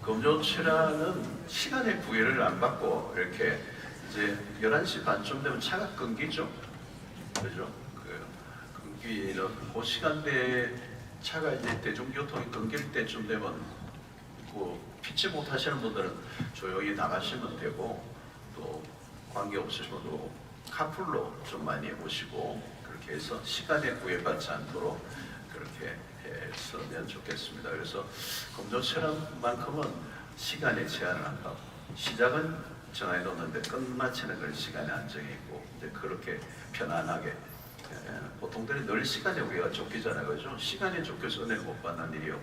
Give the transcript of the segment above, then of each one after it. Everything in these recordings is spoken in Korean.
금조치라는 시간의 구애를 안 받고 이렇게 이제 11시 반쯤 되면 차가 끊기죠. 그죠? 끊기는 그 시간대에 차가 이제 대중교통이 끊길 때쯤 되면 피치 못 하시는 분들은 조용히 나가시면 되고, 또 관계 없으시면 또 카풀로 좀 많이 오시고, 그렇게 해서 시간에 구애받지 않도록 그렇게 했으면 좋겠습니다. 그래서 금조체란만큼은 시간에 제한을 안 하고, 시작은 정해 놓는데 끝마치는 걸 시간에 안정해 있고, 이제 그렇게 편안하게, 보통들이 늘 시간에 우리가 쫓기잖아요. 그죠? 시간에 쫓겨서 은혜를 못 받는 일이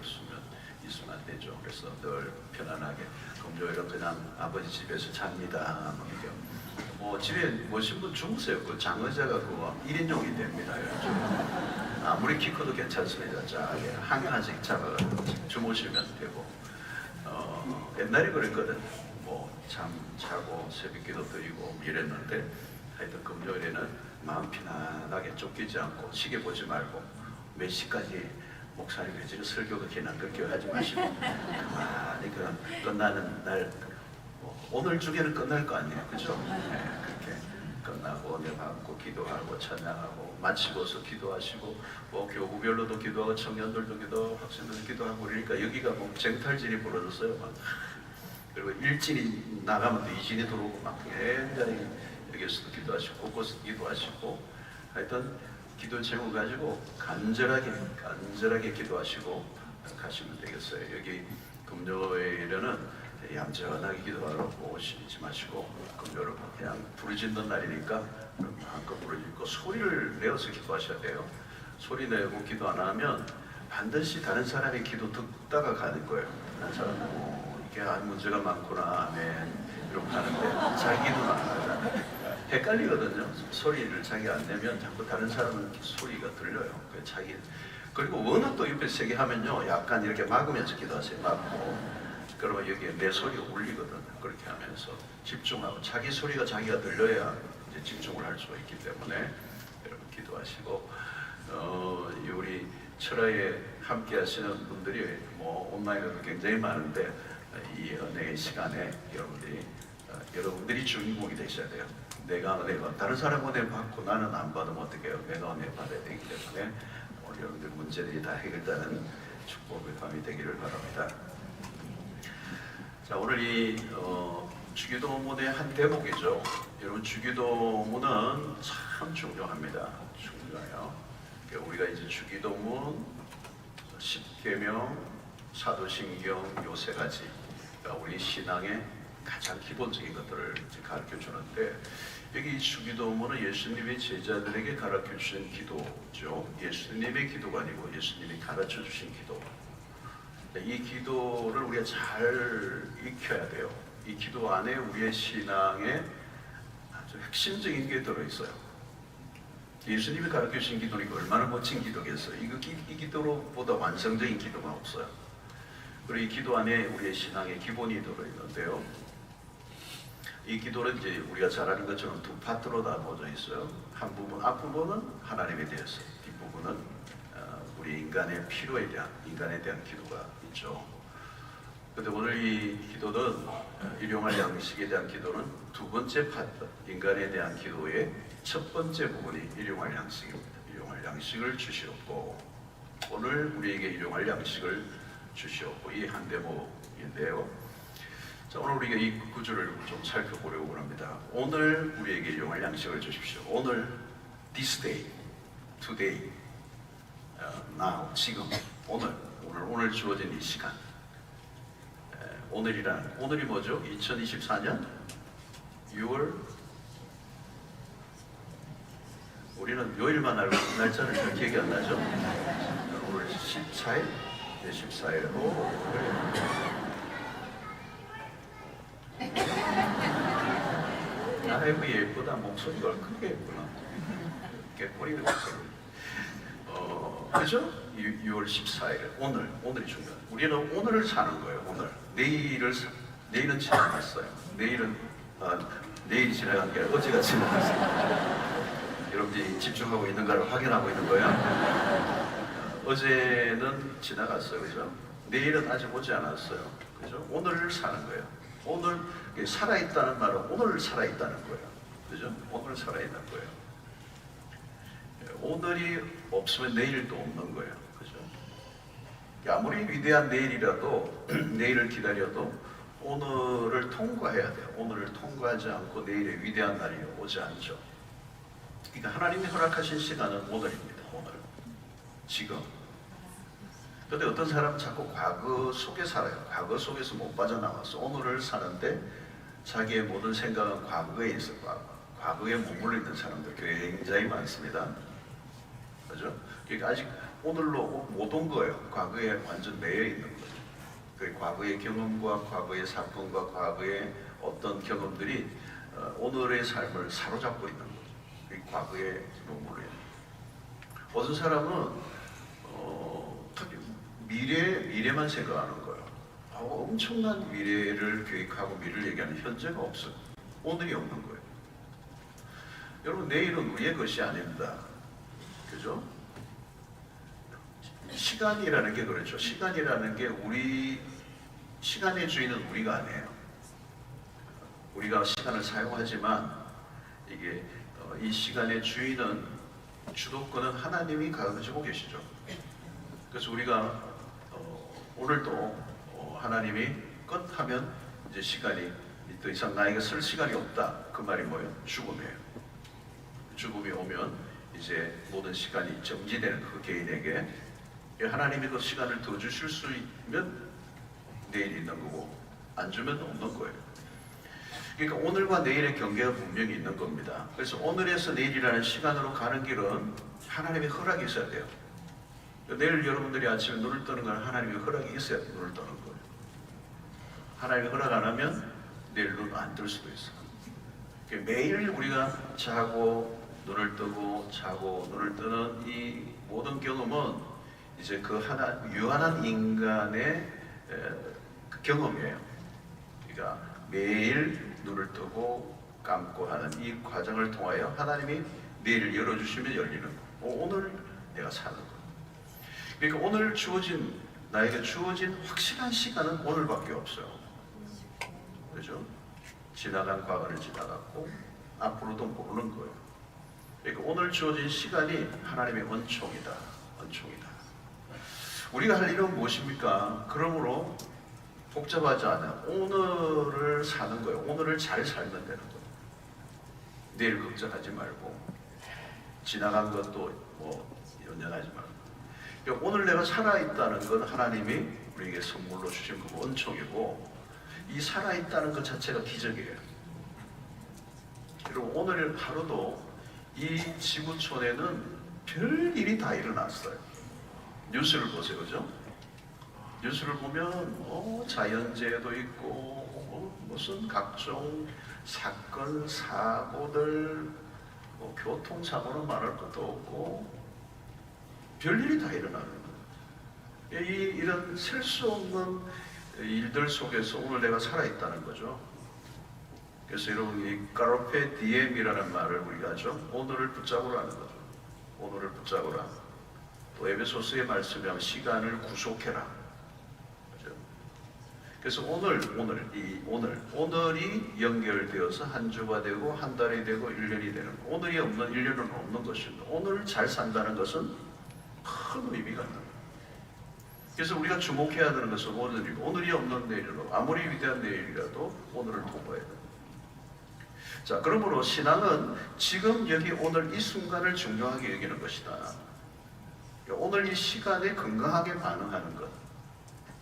있으면 안 되죠. 그래서 늘 편안하게, 금요일은 그냥 아버지 집에서 잡니다. 뭐 집에 신분 주무세요. 그 장의자가 그거 1인용이 됩니다. 아무리 키 커도 괜찮습니다. 자, 한칸씩 잡아가지고 주무시면 되고, 옛날에 그랬거든. 뭐 잠 자고 새벽기도 드리고 이랬는데, 하여튼 금요일에는 마음 편안하게 쫓기지 않고 시계 보지 말고 몇 시까지 목사님 외지로 설교가 기난 그렇게 하지 마시고 가만히 그냥 끝나는 날, 오늘 중에는 끝날 거 아니에요. 그죠? 네, 그렇게 끝나고 은혜 받고 기도하고 찬양하고 마치고서 기도하시고, 뭐 교구별로도 기도하고 청년들도 기도하고 학생들도 기도하고 그러니까 여기가 뭐 쟁탈진이 벌어졌어요. 막. 그리고 일진이 나가면 또 이진이 들어오고 막 굉장히 여기서도 기도하시고 곳곳에서 기도하시고, 하여튼 기도 제목 가지고 간절하게 기도하시고 가시면 되겠어요. 여기 금요일에는 얌전하게 기도하라고 오시지 마시고, 금요일은 그냥 부르짖는 날이니까 마음껏 부르짖고 소리를 내어서 기도하셔야 돼요. 소리 내고 기도 안 하면 반드시 다른 사람의 기도 듣다가 가는 거예요. 다른 사람은 이게 문제가 많구나, 아멘 이러고 가는데 자기 기도는 안 하잖아요. 헷갈리거든요. 소리를 자기 안 내면 자꾸 다른 사람은 소리가 들려요. 그리고 워낙 또 옆에 세게 하면요, 약간 이렇게 막으면서 기도하세요. 막고. 그러면 여기에 내 소리가 울리거든. 그렇게 하면서 집중하고, 자기 소리가 자기가 들려야 이제 집중을 할 수가 있기 때문에 여러분 기도하시고, 우리 철화에 함께 하시는 분들이 뭐 온라인으로 굉장히 많은데, 이 은혜의 시간에 여러분들이 주인공이 되셔야 돼요. 내가 은혜가, 다른 사람 은혜 받고 나는 안 받으면 어떡해요? 내가 은혜 받아야 되기 때문에 여러분들 문제들이 다 해결되는 축복의 밤이 되기를 바랍니다. 자, 오늘 이 주기도문의 한 대목이죠. 여러분, 주기도문은 참 중요합니다. 중요해요. 우리가 이제 주기도문, 십계명, 사도신경 요 세 가지, 우리 신앙의 가장 기본적인 것들을 가르쳐 주는데, 여기 주기도문은 예수님의 제자들에게 가르쳐 주신 기도죠. 예수님의 기도가 아니고 예수님이 가르쳐 주신 기도. 이 기도를 우리가 잘 익혀야 돼요. 이 기도 안에 우리의 신앙에 아주 핵심적인 게 들어있어요. 예수님이 가르쳐 주신 기도니까 얼마나 멋진 기도겠어요. 이 기도보다 완성적인 기도가 없어요. 그리고 이 기도 안에 우리의 신앙의 기본이 들어있는데요. 이 기도는 이제 우리가 잘 아는 것처럼 두 파트로 나눠져 있어요. 한 부분, 앞부분은 하나님에 대해서, 뒷부분은 우리 인간의 필요에 대한, 인간에 대한 기도가 있죠. 근데 오늘 이 기도는, 일용할 양식에 대한 기도는 두 번째 파트, 인간에 대한 기도의 첫 번째 부분이 일용할 양식입니다. 일용할 양식을 주시옵고, 오늘 우리에게 일용할 양식을 주시옵고, 이 한 대목인데요. 자, 오늘 우리가 이 구절을 좀 살펴보려고 합니다. 오늘 우리에게 일용할 양식을 주십시오. 오늘, this day, today, now, 지금, 오늘 주어진 이 시간. 오늘이 뭐죠? 2024년 6월, 우리는 요일만 알고 날짜를 잘 기억이 안 나죠? 오늘 14일? 네, 14일. 그래. 아이고 예쁘다. 목소리가 크게 예쁘나. 깨꼬리를 목소리. 그죠? 6월 14일 오늘이 중요해요. 우리는 오늘을 사는 거예요. 오늘. 내일은 지나갔어요. 내일이 지나간 게 아니라 어제가 지나갔어요. 여러분들이 집중하고 있는가를 확인하고 있는 거예요. 어제는 지나갔어요. 그죠? 내일은 아직 오지 않았어요. 그죠? 오늘을 사는 거예요. 오늘 살아있다는 말은 오늘 살아있다는 거예요. 그죠? 오늘 살아있는 거예요. 오늘이 없으면 내일도 없는 거예요. 그죠? 아무리 위대한 내일이라도 내일을 기다려도 오늘을 통과해야 돼요. 오늘을 통과하지 않고 내일의 위대한 날이 오지 않죠. 그러니까 하나님이 허락하신 시간은 오늘입니다. 오늘. 지금. 근데 어떤 사람은 자꾸 과거 속에 살아요. 과거 속에서 못 빠져나와서 오늘을 사는데 자기의 모든 생각은 과거에 있어. 과거에 머물러 있는 사람들 굉장히 많습니다. 그죠? 그러니까 아직 오늘로 못 온 거예요. 과거에 완전 매여 있는 거죠. 그 과거의 경험과 과거의 사건과 과거의 어떤 경험들이 오늘의 삶을 사로잡고 있는 거죠. 그 과거에 머물러 있는 거예요. 어떤 사람은 특히 미래만 생각하는 거예요. 엄청난 미래를 계획하고 미래를 얘기하는 현재가 없어요. 오늘이 없는 거예요. 여러분, 내일은 우리의 것이 아닙니다. 그죠? 시간이라는 게 그렇죠. 시간이라는 게 시간의 주인은 우리가 아니에요. 우리가 시간을 사용하지만 이게 이 시간의 주인은 주도권은 하나님이 가지고 계시죠. 그래서 우리가 오늘도 하나님이 끝하면 이제 시간이 더 이상 나에게 쓸 시간이 없다. 그 말이 뭐예요? 죽음이에요. 죽음이 오면 이제 모든 시간이 정지되는 그 개인에게 하나님이 그 시간을 더 주실 수 있으면 내일이 있는 거고 안 주면 없는 거예요. 그러니까 오늘과 내일의 경계가 분명히 있는 겁니다. 그래서 오늘에서 내일이라는 시간으로 가는 길은 하나님의 허락이 있어야 돼요. 내일 여러분들이 아침에 눈을 뜨는 건 하나님의 허락이 있어야 눈을 뜨는 거예요. 하나님의 허락 안 하면 내일 눈 안 뜰 수도 있어요. 매일 우리가 자고 눈을 뜨고 자고 눈을 뜨는 이 모든 경험은 이제 그 유한한 인간의 그 경험이에요. 그러니까 매일 눈을 뜨고 감고 하는 이 과정을 통하여 하나님이 내일을 열어주시면 열리는 거예요. 오늘 내가 사는 거예요. 그러니까 오늘 나에게 주어진 확실한 시간은 오늘밖에 없어요. 그죠? 지나간 과거를 지나갔고 앞으로도 모르는 거예요. 그러니까 오늘 주어진 시간이 하나님의 은총이다. 은총이다. 우리가 할 일은 무엇입니까? 그러므로 복잡하지 않아. 오늘을 사는 거예요. 오늘을 잘 살면 되는 거예요. 내일 걱정하지 말고 지나간 것도 연연하지 말고. 그러니까 오늘 내가 살아있다는 건 하나님이 우리에게 선물로 주신 그 은총이고 이 살아있다는 것 자체가 기적이에요. 그리고 오늘 하루도 이 지구촌에는 별일이 다 일어났어요. 뉴스를 보세요. 그죠? 뉴스를 보면 자연재해도 있고 무슨 각종 사건, 사고들, 교통사고는 말할 것도 없고 별일이 다 일어나는 거예요. 이런 셀 수 없는 일들 속에서 오늘 내가 살아있다는 거죠. 그래서 여러분 이 까르페 디엠이라는 말을 우리가 하죠. 오늘을 붙잡으라는 거죠. 오늘을 붙잡으라. 또 에베소서의 말씀에 하면 시간을 구속해라. 그렇죠? 그래서 오늘이 연결되어서 한 주가 되고 한 달이 되고 1년이 되는 거. 오늘이 없는 1년은 없는 것입니다. 오늘 잘 산다는 것은 큰 의미가 있는 거예요. 그래서 우리가 주목해야 되는 것은 오늘이고 오늘이 없는 내일로 아무리 위대한 내일이라도 오늘을 통과해야 됩니다. 자, 그러므로 신앙은 지금 여기 오늘 이 순간을 중요하게 여기는 것이다. 오늘 이 시간에 건강하게 반응하는 것.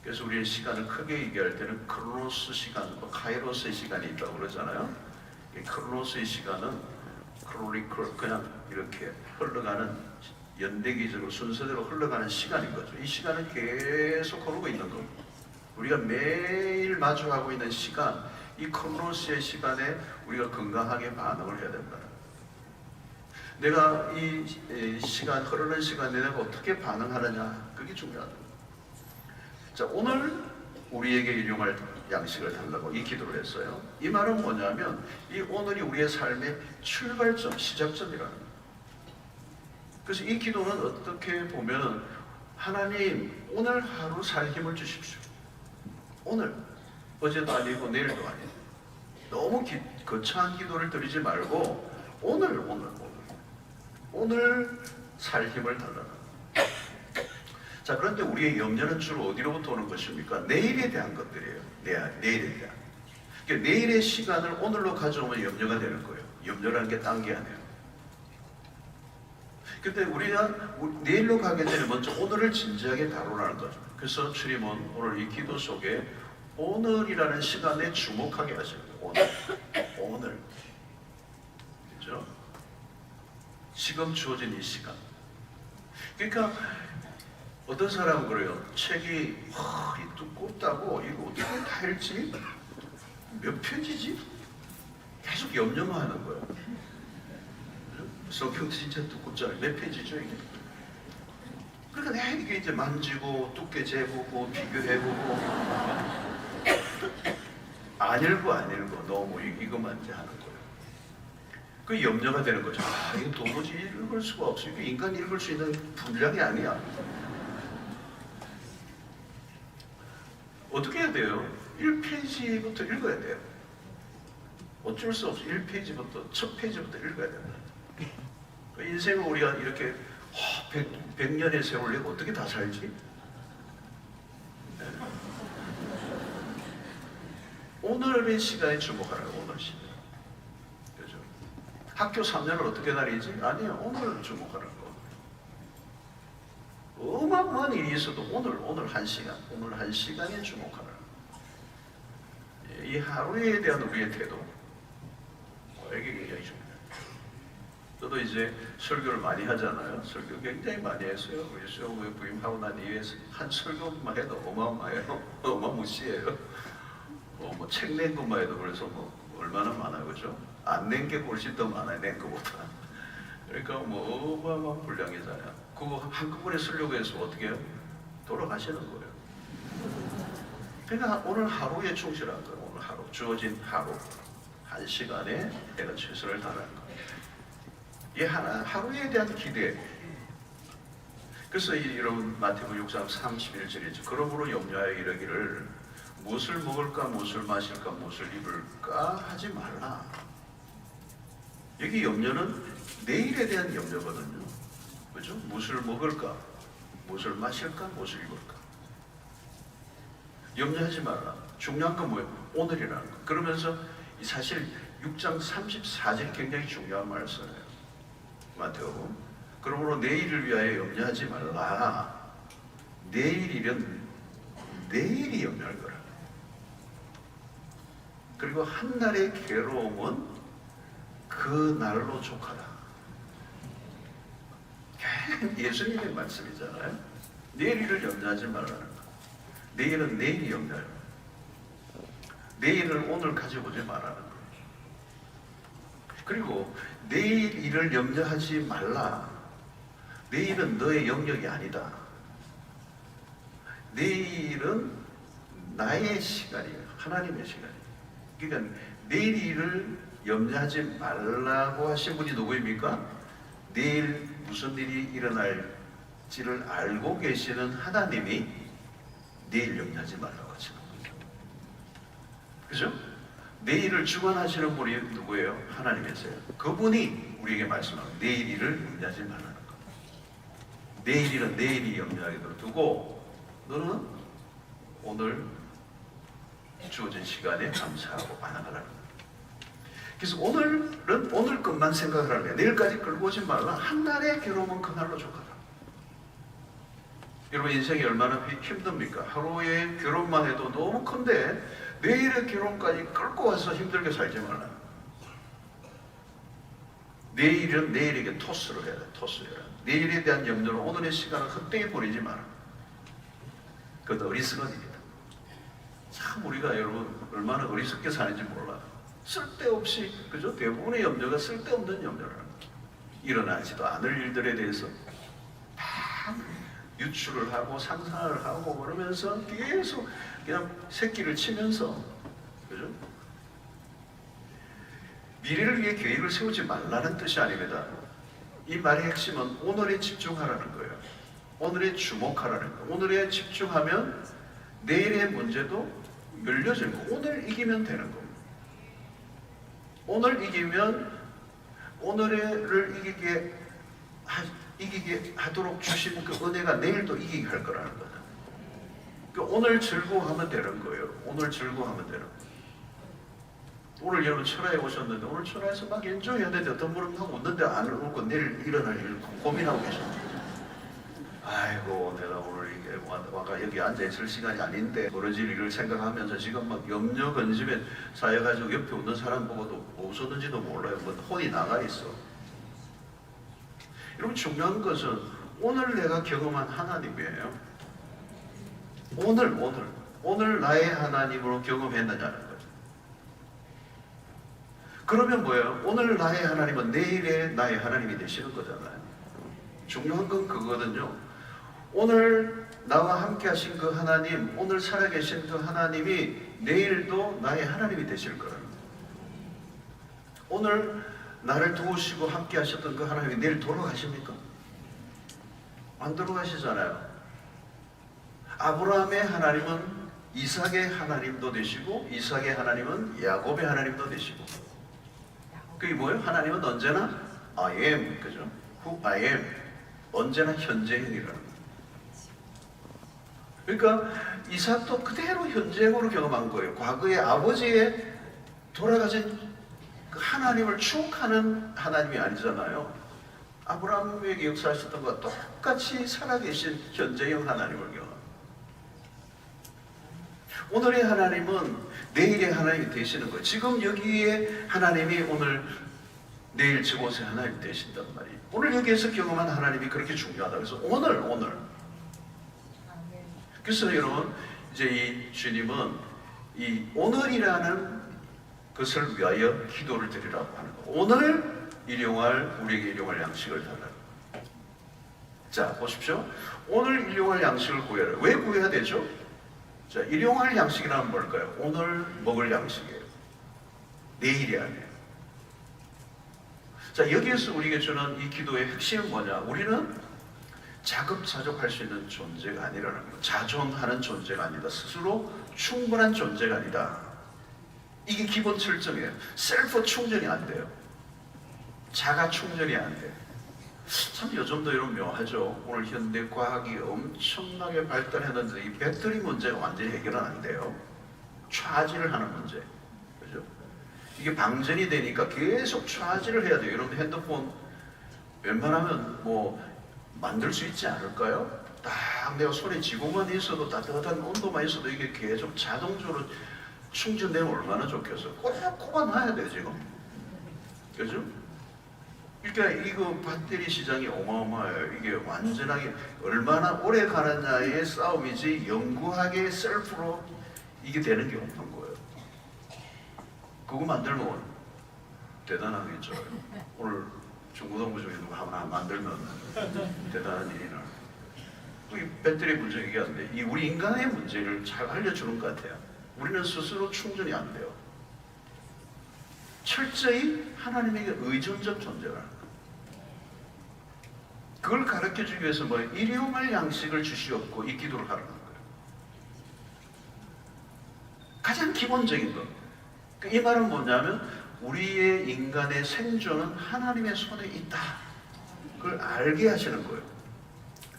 그래서 우리의 시간을 크게 얘기할 때는 크로노스 시간, 카이로스의 시간이 있다고 그러잖아요. 이 크로노스의 시간은 크로니클 그냥 이렇게 흘러가는 연대기적으로 순서대로 흘러가는 시간인 거죠. 이 시간은 계속 흐르고 있는 겁니다. 우리가 매일 마주하고 있는 시간, 이 크로노스의 시간에 우리가 건강하게 반응을 해야 된다. 내가 이 시간, 흐르는 시간에 내가 어떻게 반응하느냐, 그게 중요하다. 자, 오늘 우리에게 일용할 양식을 달라고 이 기도를 했어요. 이 말은 뭐냐면 이 오늘이 우리의 삶의 출발점, 시작점이라는 거예요. 그래서 이 기도는 어떻게 보면 하나님 오늘 하루 살 힘을 주십시오. 오늘 어제도 아니고 내일도 아니고. 너무 거창한 기도를 드리지 말고 오늘 살 힘을 달라라. 자, 그런데 우리의 염려는 주로 어디로부터 오는 것입니까? 내일에 대한 것들이에요. 내일에 대한. 그러니까 내일의 시간을 오늘로 가져오면 염려가 되는 거예요. 염려라는 게 딴 게 아니에요. 근데 우리가 내일로 가기 전에 먼저 오늘을 진지하게 다루라는 거죠. 그래서 주님은 오늘 이 기도 속에 오늘이라는 시간에 주목하게 하시는 거예요. 오늘. 그죠? 지금 주어진 이 시간. 그러니까 어떤 사람은 그래요. 책이 두껍다고 이거 어떻게 다 읽지? 몇 페이지지? 계속 염려만 하는 거예요. 성경 진짜 두껍잖아요. 몇 페이지죠 이게? 그러니까 내가 이게 이제 만지고 두께 재보고 비교해보고 안 읽고 너무 이것만 이제 하는 거예요. 그 염려가 되는 거죠. 이거 도무지 읽을 수가 없어. 이게 인간이 읽을 수 있는 분량이 아니야. 어떻게 해야 돼요? 1페이지부터 읽어야 돼요. 어쩔 수 없이 1페이지부터, 첫 페이지부터 읽어야 된다. 인생을 우리가 이렇게 100년의 세월을 어떻게 다 살지? 네. 오늘의 시간에 주목하라고, 오늘 시간. 그죠? 학교 3년을 어떻게 다니지? 아니요, 오늘 주목하라고. 어마어마한 일이 있어도 오늘 한 시간에 주목하라. 이 하루에 대한 우리의 태도, 이게 굉장히 중요해요. 저도 이제 설교를 많이 하잖아요. 설교 굉장히 많이 했어요. 우리 수영부에 부임하고 난 이후에 한 설교만 해도 어마어마해요. 어마무시해요. 뭐 책 낸 것만 해도 그래서 뭐 얼마나 많아요, 그죠? 안 낸 게 훨씬 더 많아요, 낸 것보다. 그러니까 뭐 어마어마한 분량이잖아요. 그거 한꺼번에 쓰려고 해서 어떻게 해요? 돌아가시는 거예요. 그러니까 오늘 하루에 충실한 거예요. 오늘 하루, 주어진 하루, 한 시간에 내가 최선을 다하는 거예요. 이 하루에 대한 기대. 그래서 여러분 마태복음 6장 31절이죠. 그러므로 염려하여 이르기를 무엇을 먹을까, 무엇을 마실까, 무엇을 입을까 하지 말라. 여기 염려는 내일에 대한 염려거든요. 그죠? 무엇을 먹을까, 무엇을 마실까, 무엇을 입을까. 염려하지 말라. 중요한 건 뭐예요? 오늘이라는 거. 그러면서 사실 6장 34절이 굉장히 중요한 말을 써요. 마태복음. 그러므로 내일을 위하여 염려하지 말라. 내일 일은 내일이 염려할 거라. 그리고 한날의 괴로움은 그 날로 족하다. 예수님의 말씀이잖아요. 내일을 염려하지 말라는 거. 내일은 내일이 염려해요. 내일을 오늘 가져보지 말라는 거. 그리고 내일 일을 염려하지 말라. 내일은 너의 영역이 아니다. 내일은 나의 시간이에요. 하나님의 시간이에요. 그러니까 내일 일을 염려하지 말라고 하신 분이 누구입니까? 내일 무슨 일이 일어날지를 알고 계시는 하나님이 내일 염려하지 말라고 하시는 거죠. 그죠? 내일을 주관하시는 분이 누구예요? 하나님이세요. 그분이 우리에게 말씀하고 내일 일을 염려하지 말라는 거. 내일 일은 내일이 염려하게 두고 너는 오늘 주어진 시간에 감사하고 반응하라는 거예요. 그래서 오늘은 오늘 것만 생각하라는 거예요. 내일까지 끌고 오지 말라. 한날의 괴로움은 그날로 족하다. 여러분 인생이 얼마나 힘듭니까? 하루의 괴로움만 해도 너무 큰데 내일의 괴로움까지 끌고 와서 힘들게 살지 말라. 내일은 내일에게 토스를 해야 돼. 토스해라. 내일에 대한 염려로 오늘의 시간을 헛되이 보내지 마라. 그것도 어리석은 일이다. 참 우리가 여러분 얼마나 어리석게 사는지 몰라요. 쓸데없이, 그죠? 대부분의 염려가 쓸데없는 염려라는 거예요. 일어나지도 않을 일들에 대해서 다 유추를 하고 상상을 하고 그러면서 계속 그냥 새끼를 치면서, 그죠? 미래를 위해 계획을 세우지 말라는 뜻이 아닙니다. 이 말의 핵심은 오늘에 집중하라는 거예요. 오늘에 주목하라는 거예요. 오늘에 집중하면 내일의 문제도 열려지는 거. 오늘 이기면 되는 겁니다. 오늘 이기면 오늘을 이기게 하도록 주신 그 은혜가 내일도 이기게 할 거라는 거죠. 그러니까 오늘 즐거워하면 되는 거예요. 오늘 즐거워하면 되는 거예요. 오늘 여러분 천하에 오셨는데 오늘 천하에서 막 엔조이해야 되는데 어떤 분은 막 웃는데 안 웃고 내일 일어날 일 고민하고 계십니다. 아이고 내가 오늘 이게 와가 여기 앉아있을 시간이 아닌데 벌어질 일을 생각하면서 지금 막 염려 근심에 쌓여가지고 옆에 웃는 사람 보고도 뭐 웃었는지도 몰라요. 뭐 혼이 나가 있어. 여러분 중요한 것은 오늘 내가 경험한 하나님이에요. 오늘 나의 하나님으로 경험했느냐는 거죠. 그러면 뭐예요? 오늘 나의 하나님은 내일의 나의 하나님이 되시는 거잖아요. 중요한 건 그거거든요. 오늘 나와 함께 하신 그 하나님, 오늘 살아계신 그 하나님이 내일도 나의 하나님이 되실 거라는 거예요. 오늘 나를 도우시고 함께 하셨던 그 하나님이 내일 돌아가십니까? 안 돌아가시잖아요. 아브라함의 하나님은 이삭의 하나님도 되시고 이삭의 하나님은 야곱의 하나님도 되시고 그게 뭐예요? 하나님은 언제나 I am, 그죠? Who I am. 언제나 현재형이라는 거예요. 그러니까 이삭도 그대로 현재형으로 경험한 거예요. 과거의 아버지의 돌아가신 그 하나님을 추억하는 하나님이 아니잖아요. 아브라함에게 역사하셨던 것과 똑같이 살아계신 현재형 하나님을 경험합니다. 오늘의 하나님은 내일의 하나님이 되시는 거예요. 지금 여기에 하나님이 오늘 내일 저곳에 하나님이 되신단 말이에요. 오늘 여기에서 경험한 하나님이 그렇게 중요하다. 그래서 오늘 그래서 여러분 이제 이 주님은 이 오늘이라는 것을 위하여 기도를 드리라고 하는 거예요. 오늘 우리에게 일용할 양식을 달라고. 자 보십시오. 오늘 일용할 양식을 구해라. 왜 구해야 되죠? 자, 일용할 양식이란 뭘까요? 오늘 먹을 양식이에요. 내일이 아니에요. 자, 여기에서 우리에게 주는 이 기도의 핵심은 뭐냐? 우리는 자급자족할 수 있는 존재가 아니라는 거예요. 자존하는 존재가 아니다. 스스로 충분한 존재가 아니다. 이게 기본 철정이에요. 셀프 충전이 안 돼요. 자가 충전이 안 돼요. 참 요즘도 이런 묘하죠. 오늘 현대 과학이 엄청나게 발달했는데 이 배터리 문제가 완전히 해결은 안 돼요. 차지를 하는 문제. 그죠? 이게 방전이 되니까 계속 차지를 해야 돼요. 여러분 핸드폰 웬만하면 뭐 만들 수 있지 않을까요? 딱 내가 손에 쥐고만 있어도 따뜻한 온도만 있어도 이게 계속 자동적으로 충전되면 얼마나 좋겠어요. 꼭 꼽아놔야 돼요 지금. 그죠? 그러니까 이거 배터리 시장이 어마어마해요. 이게 완전하게 얼마나 오래 가느냐의 싸움이지 영구하게 셀프로 이게 되는 게 없는 거예요. 그거 만들면 대단하겠죠. 오늘 중고등부 중에 누가 하나 만들면 대단한 일이나. 이 배터리 문제 얘기하는데 이 우리 인간의 문제를 잘 알려주는 것 같아요. 우리는 스스로 충전이 안 돼요. 철저히 하나님에게 의존적 존재라는 거예요. 그걸 가르쳐주기 위해서 뭐예요? 일용할 양식을 주시옵고 이 기도를 하라는 거예요. 가장 기본적인 것. 이 말은 뭐냐면 우리의 인간의 생존은 하나님의 손에 있다. 그걸 알게 하시는 거예요.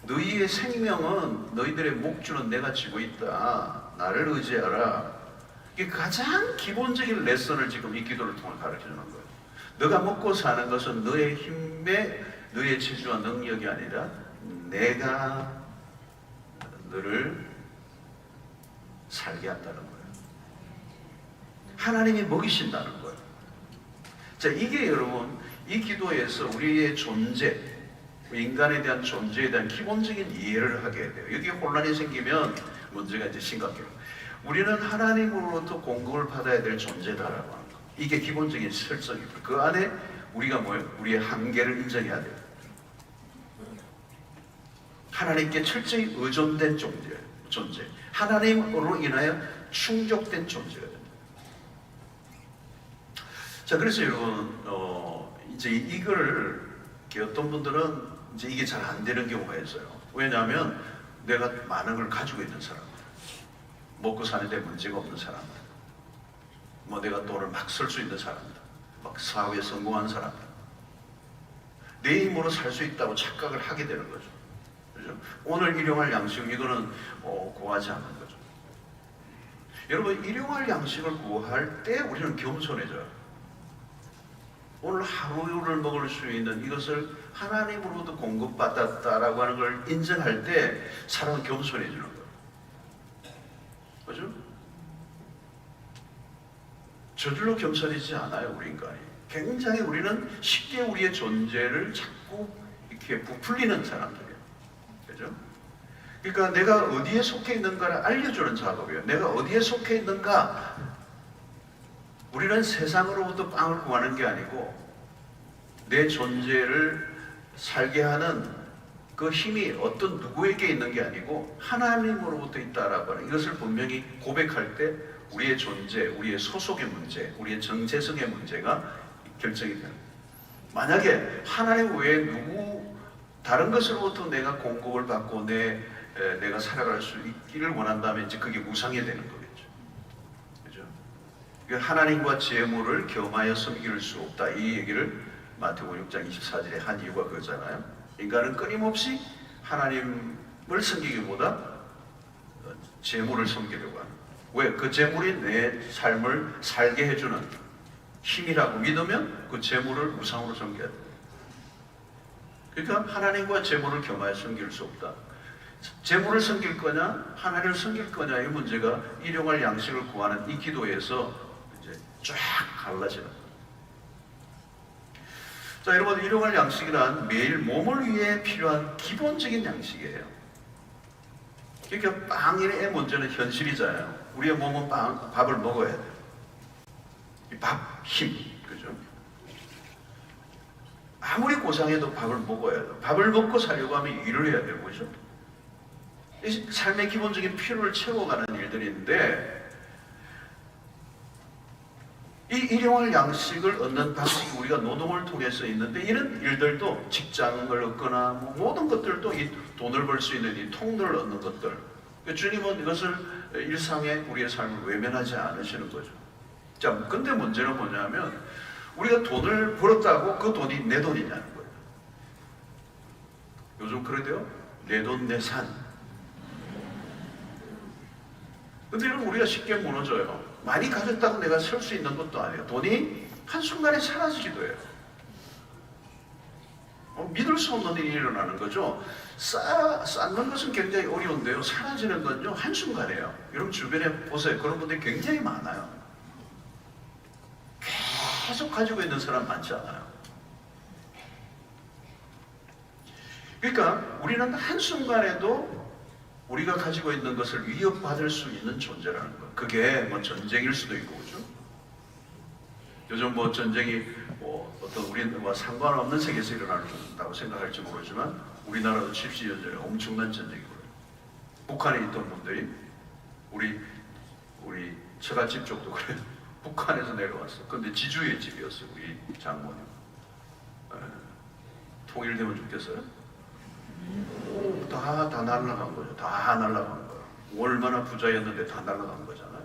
너희의 생명은 너희들의 목줄은 내가 쥐고 있다. 나를 의지하라. 이게 가장 기본적인 레슨을 지금 이 기도를 통해 가르쳐주는 거예요. 너가 먹고 사는 것은 너의 힘에 너의 재주와 능력이 아니라 내가 너를 살게 한다는 거예요. 하나님이 먹이신다는 거예요. 자, 이게 여러분 이 기도에서 우리의 존재, 인간에 대한 존재에 대한 기본적인 이해를 하게 돼요. 여기에 혼란이 생기면 문제가 이제 심각해요. 우리는 하나님으로부터 공급을 받아야 될 존재다라고 하는 거. 이게 기본적인 설정입니다. 그 안에 우리가 뭐예요? 우리의 한계를 인정해야 돼요. 하나님께 철저히 의존된 존재. 하나님으로 인하여 충족된 존재가 됩니다. 자, 그래서 여러분, 이제 이걸 어떤 분들은 이제 이게 잘 안 되는 경우가 있어요. 왜냐하면 내가 많은 걸 가지고 있는 사람. 먹고 사는데 문제가 없는 사람들, 뭐 내가 돈을 막 쓸 수 있는 사람들, 막 사회에 성공한 사람들, 내 힘으로 살 수 있다고 착각을 하게 되는 거죠. 그죠? 오늘 일용할 양식, 이거는 구하지 않는 거죠. 여러분, 일용할 양식을 구할 때 우리는 겸손해져요. 오늘 하루를 먹을 수 있는 이것을 하나님으로부터 공급받았다라고 하는 걸 인정할 때 사람은 겸손해지는 거예요. 그죠? 저절로 겸손해지지 않아요, 우리 인간이. 굉장히 우리는 쉽게 우리의 존재를 자꾸 이렇게 부풀리는 사람들이에요. 그죠? 그러니까 내가 어디에 속해 있는가를 알려주는 작업이에요. 내가 어디에 속해 있는가. 우리는 세상으로부터 빵을 구하는 게 아니고 내 존재를 살게 하는 그 힘이 어떤 누구에게 있는 게 아니고 하나님으로부터 있다라고 하는 이것을 분명히 고백할 때 우리의 존재, 우리의 소속의 문제, 우리의 정체성의 문제가 결정이 돼요. 만약에 하나님 외에 누구 다른 것으로부터 내가 공급을 받고 내가 살아갈 수 있기를 원한다면 이제 그게 무상이 되는 거겠죠. 그죠? 하나님과 재물을 겸하여 섬길 수 없다. 이 얘기를 마태복음 6장 24절에 한 이유가 그거잖아요. 인간은 끊임없이 하나님을 섬기기보다 재물을 섬기려고 하는. 왜? 그 재물이 내 삶을 살게 해주는 힘이라고 믿으면 그 재물을 우상으로 섬겨야 돼요. 그러니까 하나님과 재물을 겸하여 섬길 수 없다. 재물을 섬길 거냐 하나님을 섬길 거냐의 문제가 일용할 양식을 구하는 이 기도에서 이제 쫙 갈라지는 거예요. 자, 여러분, 일용할 양식이란 매일 몸을 위해 필요한 기본적인 양식이에요. 그러니까 빵의 문제는 현실이잖아요. 우리의 몸은 밥을 먹어야 돼요. 이 밥, 힘, 그죠? 아무리 고상해도 밥을 먹어야 돼요. 밥을 먹고 살려고 하면 일을 해야 되고, 그죠? 삶의 기본적인 필요를 채워가는 일들이 있는데 이 일용할 양식을 얻는 방식이 우리가 노동을 통해서 있는데 이런 일들도 직장을 얻거나 모든 것들도 이 돈을 벌 수 있는 이 통로를 얻는 것들, 주님은 이것을 일상에 우리의 삶을 외면하지 않으시는 거죠. 자, 근데 문제는 뭐냐면 우리가 돈을 벌었다고 그 돈이 내 돈이냐는 거예요. 요즘 그래도요, 내 돈 내 산. 근데 이런 우리가 쉽게 무너져요. 많이 가졌다고 내가 설 수 있는 것도 아니에요. 돈이 한순간에 사라지기도 해요. 믿을 수 없는 일이 일어나는 거죠. 쌓는 것은 굉장히 어려운데요. 사라지는 건요, 한순간이에요. 여러분 주변에 보세요. 그런 분들이 굉장히 많아요. 계속 가지고 있는 사람 많지 않아요. 그러니까 우리는 한순간에도 우리가 가지고 있는 것을 위협받을 수 있는 존재라는 거예요. 그게 뭐 전쟁일 수도 있고, 그죠? 요즘 뭐 전쟁이 어떤 우리와 상관없는 세계에서 일어난다고 생각할지 모르지만 우리나라도 70년 전에 엄청난 전쟁이 벌어요. 북한에 있던 분들이 우리 처갓집 쪽도 그래요. 북한에서 내려왔어. 근데 지주의 집이었어요. 우리 장모님. 통일되면 죽겠어요? 다 날아간 거죠. 다 날아간 거예요. 얼마나 부자였는데 다 날아간 거잖아요.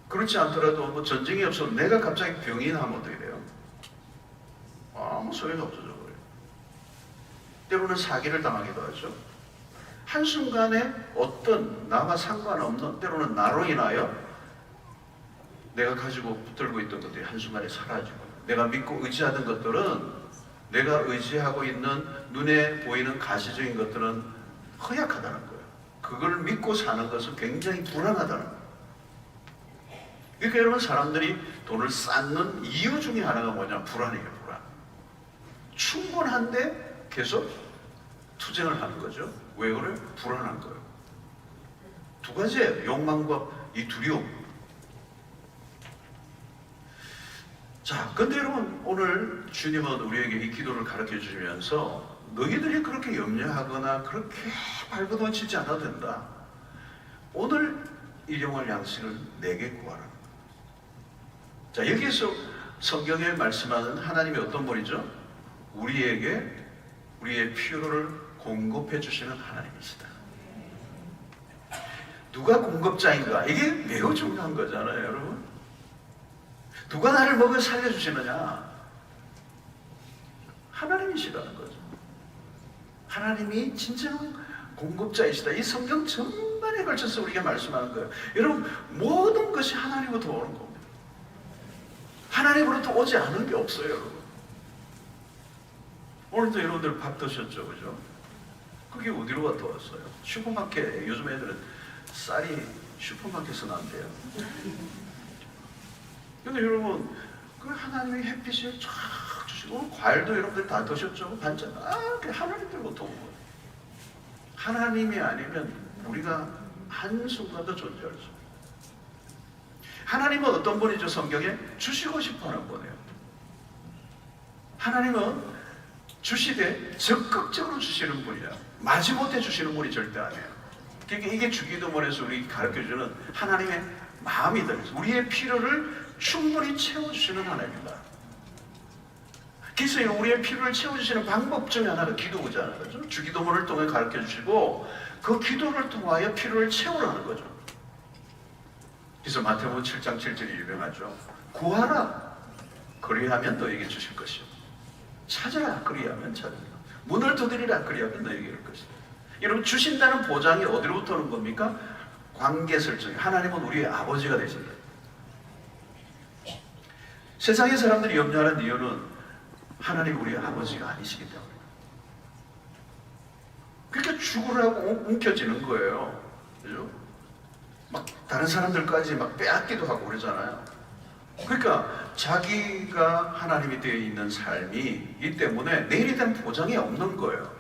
그렇지 않더라도 뭐 전쟁이 없어도 내가 갑자기 병이 나면 어떻게 돼요? 아무 소용이 없어져 버려요. 때로는 사기를 당하기도 하죠. 한순간에 어떤 나와 상관없는, 때로는 나로 인하여 내가 가지고 붙들고 있던 것들이 한순간에 사라지고, 내가 믿고 의지하던 것들은, 내가 의지하고 있는 눈에 보이는 가시적인 것들은 허약하다는 거예요. 그걸 믿고 사는 것은 굉장히 불안하다는 거예요. 그러니까 여러분, 사람들이 돈을 쌓는 이유 중에 하나가 뭐냐? 불안이에요, 불안. 충분한데 계속 투쟁을 하는 거죠. 왜 그래요? 불안한 거예요. 두 가지예요. 욕망과 이 두려움. 자, 근데 여러분, 오늘 주님은 우리에게 이 기도를 가르쳐 주시면서 너희들이 그렇게 염려하거나 그렇게 발버둥치지 않아도 된다. 오늘 일용할 양식을 내게 구하라. 자, 여기에서 성경에 말씀하는 하나님이 어떤 분이죠? 우리에게 우리의 필요를 공급해 주시는 하나님이시다. 누가 공급자인가? 이게 매우 중요한 거잖아요, 여러분. 누가 나를 먹여 살려주시느냐? 하나님이시라는 거죠. 하나님이 진정 공급자이시다. 이 성경 전반에 걸쳐서 우리가 말씀하는 거예요. 여러분, 모든 것이 하나님으로부터 오는 겁니다. 하나님으로부터 오지 않은 게 없어요, 여러분. 오늘도 여러분들 밥 드셨죠, 그죠? 그게 어디로 갔다 왔어요? 슈퍼마켓. 요즘 애들은 쌀이 슈퍼마켓에서 난대요. 근데 여러분, 그 하나님의 햇빛을 쫙 주시고, 오늘 과일도 여러분들 다 드셨죠? 반찬. 그 하나님들부터 온 거예요. 하나님이 아니면 우리가 한순간도 존재할 수 없어요. 하나님은 어떤 분이죠? 성경에 주시고 싶어하는 분이에요. 하나님은 주시되 적극적으로 주시는 분이야. 마지못해 주시는 분이 절대 아니에요. 그러니까 이게 주기도문에서 우리 가르쳐주는 하나님의 마음이다. 우리의 필요를 충분히 채워주시는 하나님이다. 그래서 우리의 필요를 채워주시는 방법 중에 하나가 기도잖아요. 그렇죠? 주기도문을 통해 가르쳐주시고 그 기도를 통하여 필요를 채우라는 거죠. 그래서 마태복음 7장 7절이 유명하죠. 구하라, 그리하면 너에게 주실 것이요. 찾으라, 그리하면 찾으라. 문을 두드리라, 그리하면 너에게 열 것이다. 여러분, 주신다는 보장이 어디로부터 오는 겁니까? 관계 설정이. 하나님은 우리의 아버지가 되신다. 세상의 사람들이 염려하는 이유는 하나님이 우리의 아버지가 아니시기 때문에. 그러니까 죽으라고 움켜쥐는 거예요. 그죠? 막 다른 사람들까지 막 빼앗기도 하고 그러잖아요. 그러니까 자기가 하나님이 되어 있는 삶이 이 때문에 내일에 대한 보장이 없는 거예요.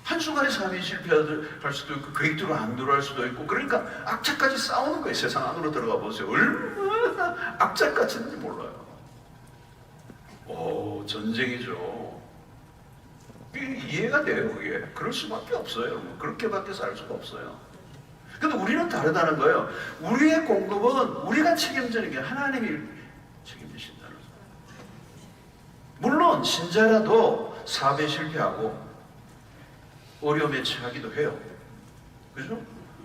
한순간에 삶이 실패할 수도 있고 계획대로 안 들어갈 수도 있고, 그러니까 악착같이 싸우는 거예요. 세상 안으로 들어가 보세요. 얼마나 악착같은지 몰라요. 전쟁이죠. 이해가 돼요, 그게. 그럴 수밖에 없어요. 그렇게밖에 살 수가 없어요. 근데 우리는 다르다는 거예요. 우리의 공급은 우리가 책임지는 게 하나님이 책임지신다는 거예요. 물론 신자라도 사업에 실패하고 어려움에 처하기도 해요. 그죠?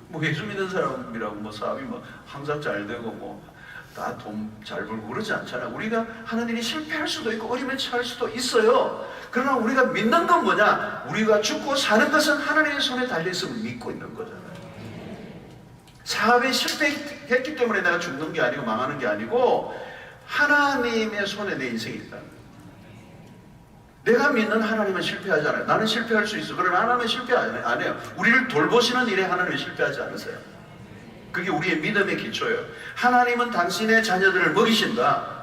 뭐 예수 믿는 사람이라고 뭐 사업이 뭐 항상 잘 되고 뭐 다 돈 잘 벌고 그러지 않잖아요. 우리가 하나님이 실패할 수도 있고 어려움에 처할 수도 있어요. 그러나 우리가 믿는 건 뭐냐? 우리가 죽고 사는 것은 하나님의 손에 달려있음을 믿고 있는 거잖아요. 사업에 실패했기 때문에 내가 죽는 게 아니고 망하는 게 아니고 하나님의 손에 내 인생이 있다는 거예요. 내가 믿는 하나님은 실패하지 않아요. 나는 실패할 수 있어. 그러나 하나님은 실패 안 해요. 우리를 돌보시는 일에 하나님은 실패하지 않으세요. 그게 우리의 믿음의 기초예요. 하나님은 당신의 자녀들을 먹이신다.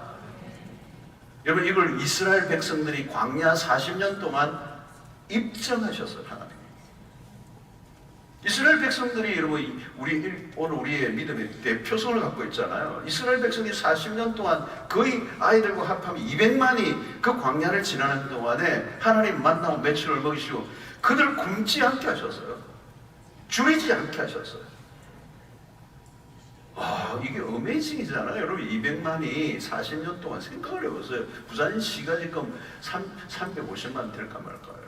여러분, 이걸 이스라엘 백성들이 광야 40년 동안 입증하셨어요. 하나님. 이스라엘 백성들이 여러분 오늘 우리의 믿음의 대표성을 갖고 있잖아요. 이스라엘 백성이 40년 동안 거의 아이들과 합하면 200만이 그 광야를 지나는 동안에 하나님 만나고 매출을 먹이시고 그들 굶지 않게 하셨어요. 줄이지 않게 하셨어요. 이게 어메이징이잖아요. 여러분, 200만이 40년 동안 생각을 해보세요. 부산시가 지금 350만 될까 말까요?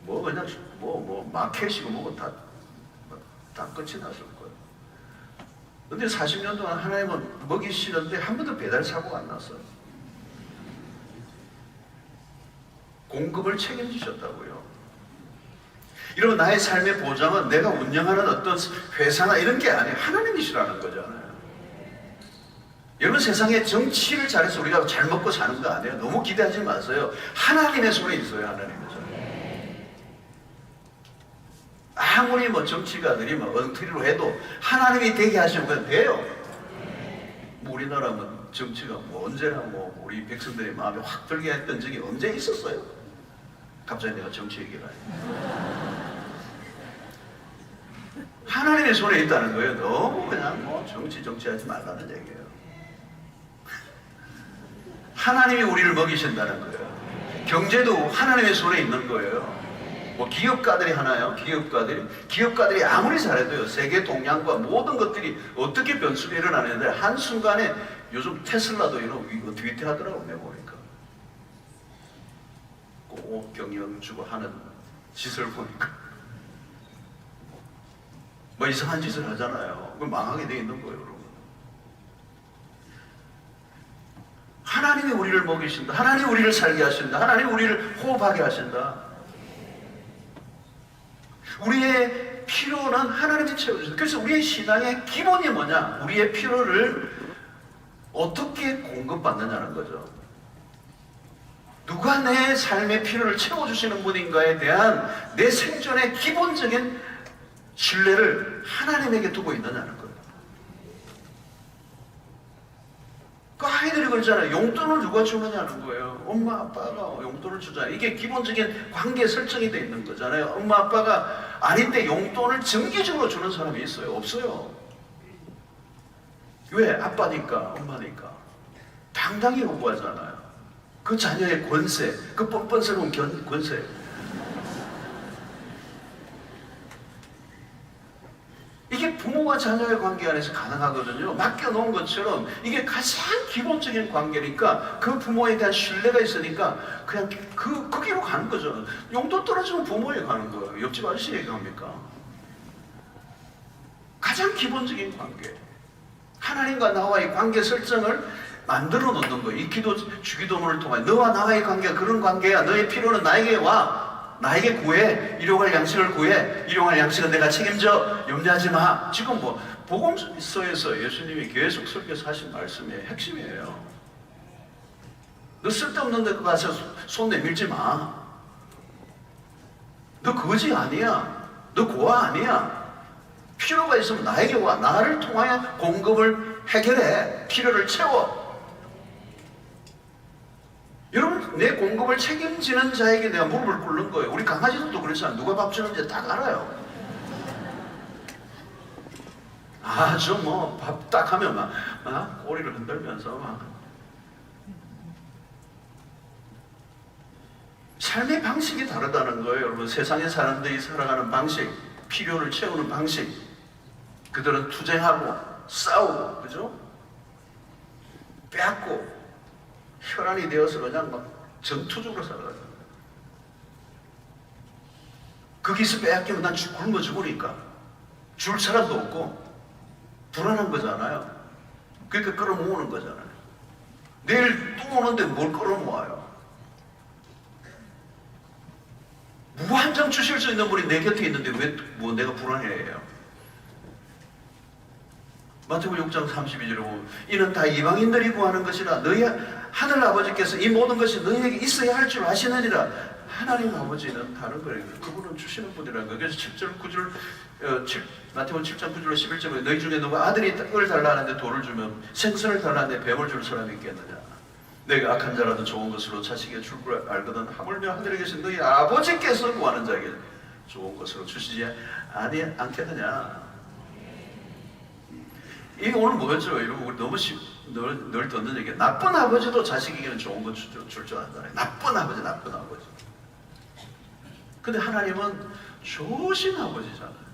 뭐 그냥 뭐 마켓이고 뭐고 다 끝이 났을 거예요. 근데 40년 동안 하나님은 먹이시는데 한 번도 배달 사고가 안 났어요. 공급을 책임지셨다고요. 여러분, 나의 삶의 보장은 내가 운영하는 어떤 회사나 이런 게 아니에요. 하나님이시라는 거잖아요. 여러분, 세상에 정치를 잘해서 우리가 잘 먹고 사는 거 아니에요. 너무 기대하지 마세요. 하나님의 손에 있어요. 하나님의 손에. 아무리 뭐 정치가들이 뭐 엉터리로 해도 하나님이 되게 하시면 그냥 돼요. 뭐 우리나라 뭐 정치가 뭐 언제나 뭐 우리 백성들의 마음에 확 들게 했던 적이 언제 있었어요? 갑자기 내가 정치 얘기를 하네. 하나님의 손에 있다는 거예요. 너무 그냥 뭐 정치하지 말라는 얘기예요. 하나님이 우리를 먹이신다는 거예요. 경제도 하나님의 손에 있는 거예요. 뭐 기업가들이 하나요? 기업가들이 아무리 잘해도요, 세계 동향과 모든 것들이 어떻게 변수가 일어나는데 한순간에 요즘 테슬라도 이거 트위트하더라고. 내가 보니까 꼭 경영 주고 하는 짓을 보니까 뭐 이상한 짓을 하잖아요. 그럼 망하게 돼 있는 거예요, 여러분. 하나님이 우리를 먹이신다. 하나님이 우리를 살게 하신다. 하나님이 우리를 호흡하게 하신다. 우리의 필요는 하나님이 채워주신다. 그래서 우리의 신앙의 기본이 뭐냐? 우리의 필요를 어떻게 공급받느냐는 거죠. 누가 내 삶의 필요를 채워주시는 분인가에 대한 내 생존의 기본적인 신뢰를 하나님에게 두고 있느냐는 거예요. 그 아이들이 그러잖아요. 용돈을 누가 주느냐는 거예요. 엄마 아빠가 용돈을 주잖아요. 이게 기본적인 관계 설정이 돼 있는 거잖아요. 엄마 아빠가 아닌데 용돈을 정기적으로 주는 사람이 있어요? 없어요. 왜? 아빠니까, 엄마니까. 당당히 요구하잖아요. 그 자녀의 권세, 그 뻔뻔스러운 권세. 이게 부모와 자녀의 관계 안에서 가능하거든요. 맡겨놓은 것처럼 이게 가장 기본적인 관계니까 그 부모에 대한 신뢰가 있으니까 그냥 거기로 가는 거죠. 용돈 떨어지면 부모에 가는 거예요. 옆집 아저씨에게 갑니까? 가장 기본적인 관계. 하나님과 나와의 관계 설정을 만들어 놓는 거예요. 이 주기도문을 통해 너와 나와의 관계가 그런 관계야. 너의 필요는 나에게 와. 나에게 구해. 일용할 양식을 구해. 일용할 양식은 내가 책임져. 염려하지 마. 지금 뭐 복음서에서 예수님이 계속 설교해서 하신 말씀의 핵심이에요. 너 쓸데없는 데 가서 손 내밀지 마. 너 거지 아니야. 너 고아 아니야. 필요가 있으면 나에게 와. 나를 통하여 공급을 해결해. 필요를 채워. 여러분, 내 공급을 책임지는 자에게 내가 무릎을 꿇는 거예요. 우리 강아지들도 그렇잖아요. 누가 밥 주는지 딱 알아요. 아주 뭐 밥 딱 하면 막 꼬리를 흔들면서 막. 삶의 방식이 다르다는 거예요. 여러분, 세상의 사람들이 살아가는 방식, 필요를 채우는 방식, 그들은 투쟁하고 싸우고, 그죠? 빼앗고 혈안이 되어서 그냥 막 전투적으로 살아가요. 거기서 빼앗기면 난 굶어 죽으니까 줄 사람도 없고 불안한 거잖아요. 그러니까 끌어모으는 거잖아요. 내일 또 오는데 뭘 끌어모아요? 무한정 주실 수 있는 분이 내 곁에 있는데 왜 뭐 내가 불안해해요? 마태복음 6장 32절에 보면 이는 다 이방인들이 구하는 것이라 너희 하늘 아버지께서 이 모든 것이 너희에게 있어야 할 줄 아시느니라. 하나님 아버지는 다른 거예요. 그분은 주시는 분이라는 거예요. 그래서 7절 9절 마태복음 7장 9절로 11절에 너희 중에 누가 아들이 떡을 달라 하는데 돌을 주면 생선을 달라 하는데 뱀을 줄 사람이 있겠느냐. 내가 악한 자라도 좋은 것으로 자식에게 줄 줄 알거든 하물며 하늘에 계신 너희 아버지께서 구하는 자에게 좋은 것으로 주시지 않겠느냐. 이게 오늘 뭐였죠? 여러분, 우리 너무 늘 듣는 얘기. 나쁜 아버지도 자식에게는 좋은 거 줄 줄 안잖아요. 나쁜 아버지. 근데 하나님은 좋으신 아버지잖아요.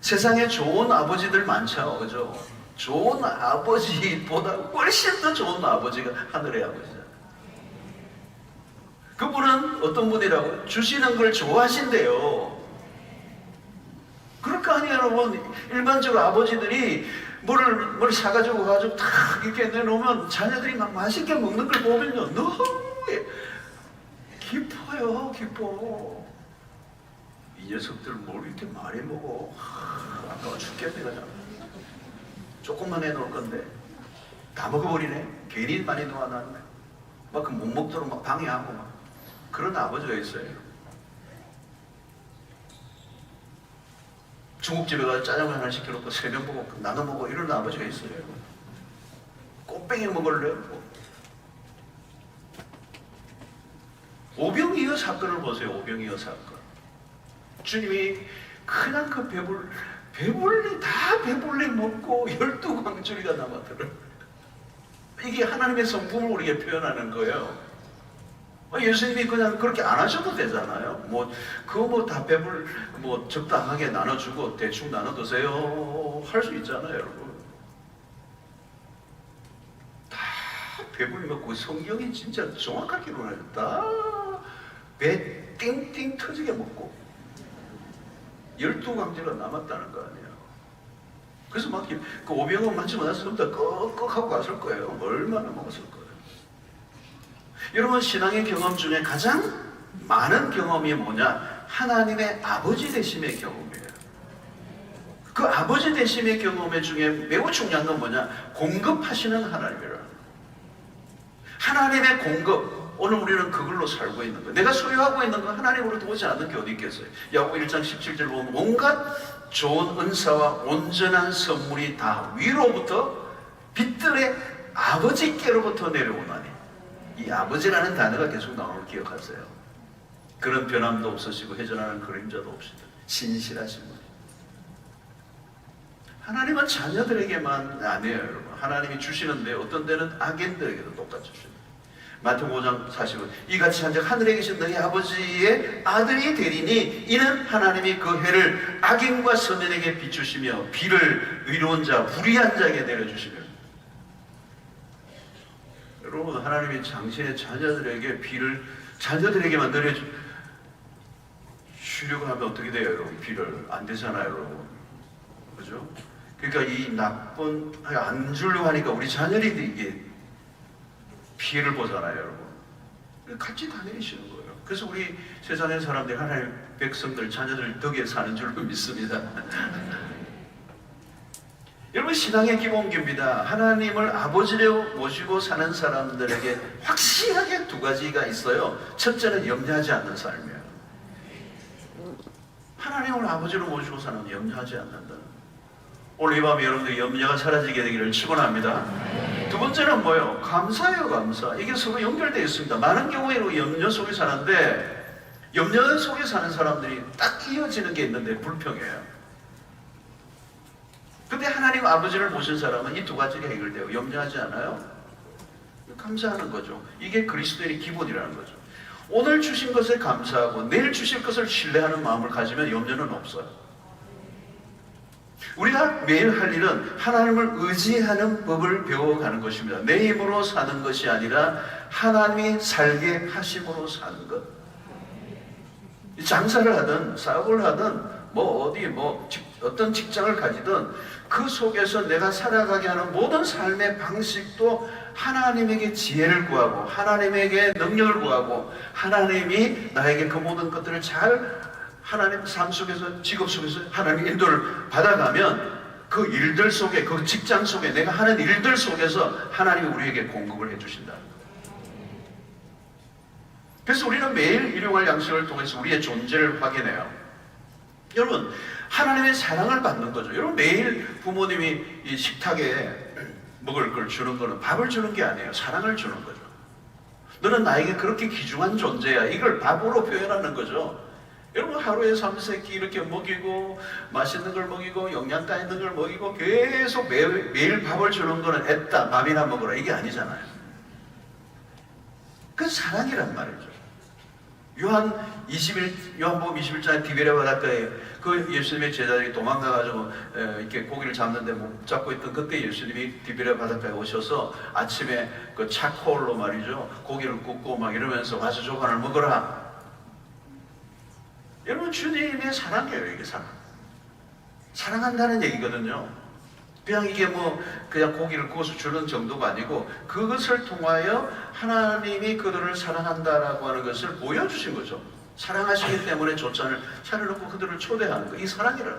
세상에 좋은 아버지들 많죠, 그죠? 좋은 아버지보다 훨씬 더 좋은 아버지가 하늘의 아버지잖아요. 그분은 어떤 분이라고? 주시는 걸 좋아하신대요. 그럴 거 아니에요, 여러분. 일반적으로 아버지들이 뭘 사가지고 탁 이렇게 내놓으면 자녀들이 막 맛있게 먹는 걸 보면요, 너무 기뻐요, 기뻐. 이 녀석들 뭘 이렇게 많이 먹어. 아까워 죽겠네, 그냥. 조금만 해놓을 건데 다 먹어버리네. 괜히 많이 놓아놨네. 막 그 못 먹도록 막 방해하고 막. 그런 아버지가 있어요. 중국집에 가서 짜장면 하나 시켜놓고 3명 보고 나눠 먹어 이런 아버지가 있어요. 꽃뱅이 먹을래? 오병이어 사건을 보세요. 오병이어 사건. 주님이 그냥 그 배불리 먹고 12광주리가 남았더라. 이게 하나님의 성품을 우리에게 표현하는 거예요. 예수님이 그냥 그렇게 안 하셔도 되잖아요. 그거 다 적당하게 나눠주고 대충 나눠 드세요 할 수 있잖아요, 여러분. 다 배불리 먹고 성경이 진짜 정확하게 일어나요. 다 배 띵띵 터지게 먹고 12강제가 남았다는 거 아니에요. 그래서 막 그 오병을 만지고 나서 전부 다 꺽꺽하고 갔을 거예요. 얼마나 먹었을 거예요. 여러분, 신앙의 경험 중에 가장 많은 경험이 뭐냐? 하나님의 아버지 되심의 경험이에요. 그 아버지 되심의 경험 중에 매우 중요한 건 뭐냐? 공급하시는 하나님이라. 하나님의 공급. 오늘 우리는 그걸로 살고 있는 거예요. 내가 소유하고 있는 건 하나님으로부터 오지 않는 게 어디 있겠어요? 야고보 1장 17절 보면 온갖 좋은 은사와 온전한 선물이 다 위로부터 빛들의 아버지께로부터 내려오나니. 이 아버지라는 단어가 계속 나오는 걸 기억하세요. 그런 변함도 없으시고 회전하는 그림자도 없으시고 신실하신 분. 하나님은 자녀들에게만 아니에요, 여러분. 하나님이 주시는데 어떤 때는 악인들에게도 똑같이 주십니다. 마태복음 5장 40절 이같이 한즉 하늘에 계신 너희 아버지의 아들이 되리니 이는 하나님이 그 해를 악인과 선인에게 비추시며 비를 의로운 자 불의한 자에게 내려주시며. 여러분, 하나님이 당신의 자녀들에게 비를 자녀들에게만 내려주려고 하면 어떻게 돼요, 여러분? 비를 안 되잖아요, 여러분. 그죠? 그러니까 이 나쁜 안 주려고 하니까 우리 자녀들이 이게 피해를 보잖아요, 여러분. 같이 다니시는 거예요. 그래서 우리 세상의 사람들이 하나님의 백성들, 자녀들 덕에 사는 줄로 믿습니다. 여러분, 신앙의 기본기입니다. 하나님을 아버지로 모시고 사는 사람들에게 확실하게 두 가지가 있어요. 첫째는 염려하지 않는 삶이에요. 하나님을 아버지로 모시고 사는 염려하지 않는다. 오늘 이 밤에 여러분들 염려가 사라지게 되기를 축원합니다. 두 번째는 뭐예요? 감사예요, 감사. 이게 서로 연결되어 있습니다. 많은 경우에 염려 속에 사는데 염려 속에 사는 사람들이 딱 이어지는 게 있는데 불평해요. 근데 하나님 아버지를 모신 사람은 이 두 가지가 해결돼요. 염려하지 않아요? 감사하는 거죠. 이게 그리스도인의 기본이라는 거죠. 오늘 주신 것에 감사하고 내일 주실 것을 신뢰하는 마음을 가지면 염려는 없어요. 우리가 매일 할 일은 하나님을 의지하는 법을 배워가는 것입니다. 내 힘으로 사는 것이 아니라 하나님이 살게 하심으로 사는 것. 장사를 하든 사업을 하든 어떤 직장을 가지든 그 속에서 내가 살아가게 하는 모든 삶의 방식도 하나님에게 지혜를 구하고 하나님에게 능력을 구하고 하나님이 나에게 그 모든 것들을 잘 하나님 삶 속에서 직업 속에서 하나님 인도를 받아가면 그 일들 속에 그 직장 속에 내가 하는 일들 속에서 하나님이 우리에게 공급을 해주신다. 그래서 우리는 매일 일용할 양식을 통해서 우리의 존재를 확인해요. 여러분, 하나님의 사랑을 받는 거죠. 여러분, 매일 부모님이 이 식탁에 먹을 걸 주는 거는 밥을 주는 게 아니에요. 사랑을 주는 거죠. 너는 나에게 그렇게 귀중한 존재야. 이걸 밥으로 표현하는 거죠. 여러분, 하루에 3-4끼 이렇게 먹이고 맛있는 걸 먹이고 영양가 있는 걸 먹이고 계속 매일 밥을 주는 거는 애따 밥이나 먹으라 이게 아니잖아요. 그건 사랑이란 말이죠. 요한복음 21장에 디베랴 바닷가에 그 예수님의 제자들이 도망가가지고 이렇게 고기를 잡는데 못 잡고 있던 그때 예수님이 디베랴 바닷가에 오셔서 아침에 그 차콜로 말이죠, 고기를 굽고 막 이러면서 와서 조간을 먹어라. 여러분, 주님의 사랑이에요. 이게 사랑한다는 얘기거든요. 그냥 이게 그냥 고기를 구워서 주는 정도가 아니고 그것을 통하여 하나님이 그들을 사랑한다라고 하는 것을 보여주신 거죠. 사랑하시기 때문에 조찬을 차려놓고 그들을 초대하는 거. 이 사랑이라.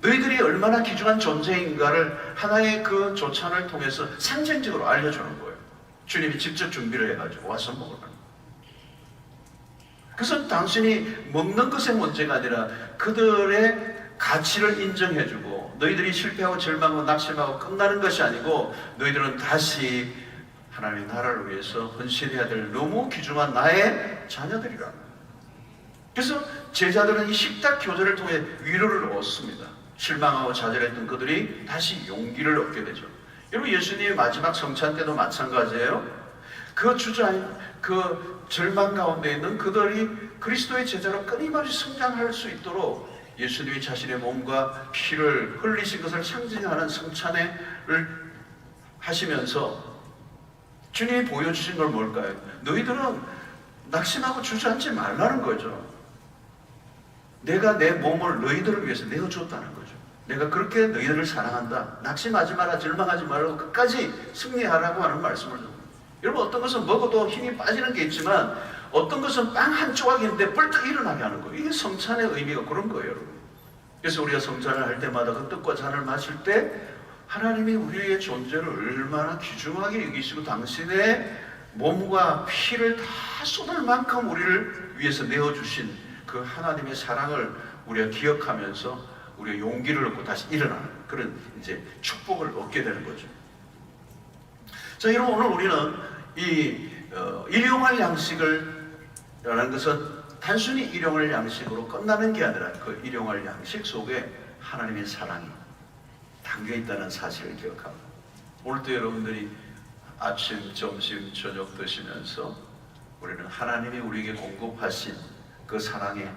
너희들이 얼마나 귀중한 존재인가를 하나의 그 조찬을 통해서 상징적으로 알려주는 거예요. 주님이 직접 준비를 해가지고 와서 먹으라. 그것은 단순히 먹는 것의 문제가 아니라 그들의 가치를 인정해주고 너희들이 실패하고 절망하고 낙심하고 끝나는 것이 아니고 너희들은 다시 하나님의 나라를 위해서 헌신해야 될 너무 귀중한 나의 자녀들이라. 그래서 제자들은 이 식탁 교제를 통해 위로를 얻습니다. 실망하고 좌절했던 그들이 다시 용기를 얻게 되죠. 여러분, 예수님의 마지막 성찬 때도 마찬가지예요. 그 절망 가운데 있는 그들이 그리스도의 제자로 끊임없이 성장할 수 있도록 예수님이 자신의 몸과 피를 흘리신 것을 상징하는 성찬회를 하시면서 주님이 보여주신 걸 뭘까요? 너희들은 낙심하고 주저앉지 말라는 거죠. 내가 내 몸을 너희들을 위해서 내어줬다는 거죠. 내가 그렇게 너희들을 사랑한다. 낙심하지 마라, 절망하지 말고 끝까지 승리하라고 하는 말씀을 줍니다. 여러분, 어떤 것은 먹어도 힘이 빠지는 게 있지만 어떤 것은 빵 한 조각인데 벌떡 일어나게 하는 거예요. 이게 성찬의 의미가 그런 거예요, 여러분. 그래서 우리가 성찬을 할 때마다 그 떡과 잔을 마실 때 하나님이 우리의 존재를 얼마나 귀중하게 여기시고 당신의 몸과 피를 다 쏟을 만큼 우리를 위해서 내어주신 그 하나님의 사랑을 우리가 기억하면서 우리가 용기를 얻고 다시 일어나는 그런 이제 축복을 얻게 되는 거죠. 자, 여러분, 오늘 우리는 이 일용할 양식을 라는 것은 단순히 일용할 양식으로 끝나는 게 아니라 그 일용할 양식 속에 하나님의 사랑이 담겨 있다는 사실을 기억합니다. 오늘도 여러분들이 아침, 점심, 저녁 드시면서 우리는 하나님이 우리에게 공급하신 그 사랑의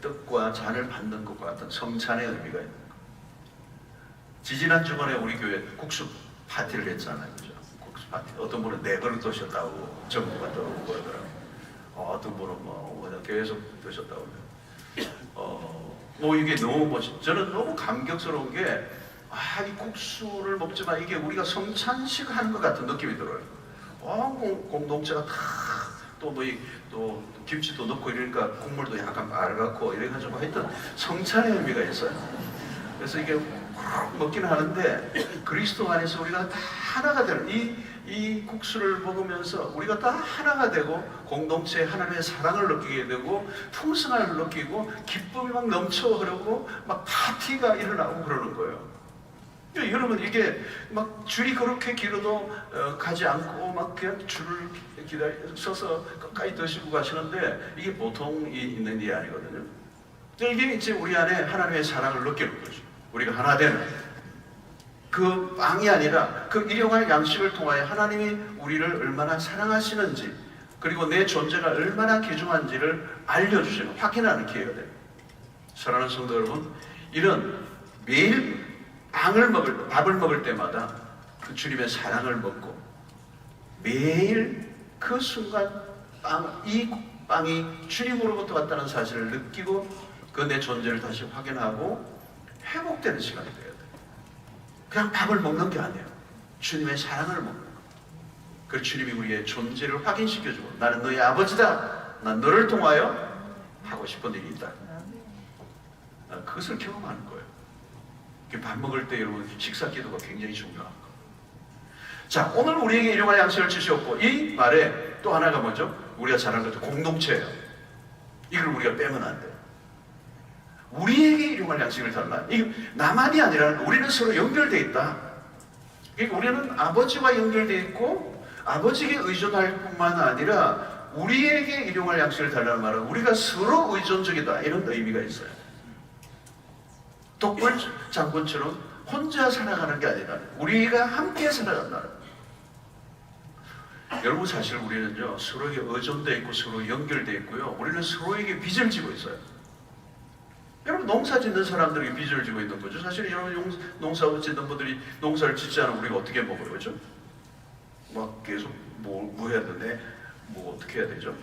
떡과 잔을 받는 것과 같은 성찬의 의미가 있는 것. 지지난 주간에 우리 교회 국수 파티를 했잖아요. 그죠? 국수 파티. 어떤 분은 4그릇 드셨다고 전부가 떠오르고 그러더라고요. 어떤 분은 계속 드셨다고 그래요. 이게 너무 멋있. 저는 너무 감격스러운 게 이 국수를 먹지만 이게 우리가 성찬식 하는 것 같은 느낌이 들어요. 공동체가 또 김치도 넣고 이러니까 국물도 약간 빨갛고 이래가지고 하여튼 성찬의 의미가 있어요. 그래서 이게 먹기는 하는데 그리스도 안에서 우리가 다 하나가 되는 이 국수를 먹으면서 우리가 다 하나가 되고 공동체에 하나님의 사랑을 느끼게 되고 풍성함을 느끼고 기쁨이 막 넘쳐 흐르고 막 파티가 일어나고 그러는 거예요. 여러분, 이게 막 줄이 그렇게 길어도 가지 않고 막 그냥 줄을 서서 끝까지 드시고 가시는데 이게 보통 있는 일이 아니거든요. 이게 이제 우리 안에 하나님의 사랑을 느끼는 거죠. 우리가 하나 되는 그 빵이 아니라 그 일용할 양식을 통하여 하나님이 우리를 얼마나 사랑하시는지 그리고 내 존재가 얼마나 귀중한지를 알려주시는 확인하는 기회가 됩니다. 사랑하는 성도 여러분, 이런 매일 밥을 먹을 때마다 그 주님의 사랑을 먹고 매일 그 순간 이 빵이 주님으로부터 왔다는 사실을 느끼고 그 내 존재를 다시 확인하고 회복되는 시간이 돼야 돼요. 그냥 밥을 먹는 게 아니에요. 주님의 사랑을 먹는 거예요. 그 주님이 우리의 존재를 확인시켜주고 나는 너의 아버지다. 난 너를 통하여 하고 싶은 일이 있다. 그것을 경험하는 거예요. 밥 먹을 때 여러분 식사 기도가 굉장히 중요한 거예요. 자, 오늘 우리에게 일용할 양식을 주셨고 이 말에 또 하나가 뭐죠? 우리가 잘 아는 공동체예요. 이걸 우리가 빼면 안 돼요. 우리에게 일용할 양식을 달라. 이게 나만이 아니라 우리는 서로 연결되어 있다. 그러니까 우리는 아버지와 연결되어 있고 아버지에게 의존할 뿐만 아니라 우리에게 일용할 양식을 달라는 말은 우리가 서로 의존적이다 이런 의미가 있어요. 독불 장군처럼 혼자 살아가는 게 아니라 우리가 함께 살아간다. 여러분, 사실 우리는요 서로에게 의존되어 있고 서로 연결되어 있고요 우리는 서로에게 빚을 지고 있어요. 여러분, 농사 짓는 사람들에게 빚을 지고 있는 거죠. 사실 여러분 농사 짓는 분들이 농사를 짓지 않으면 우리가 어떻게 먹어요, 그렇죠? 막 계속 뭐 해야 되는데 뭐 어떻게 해야 되죠?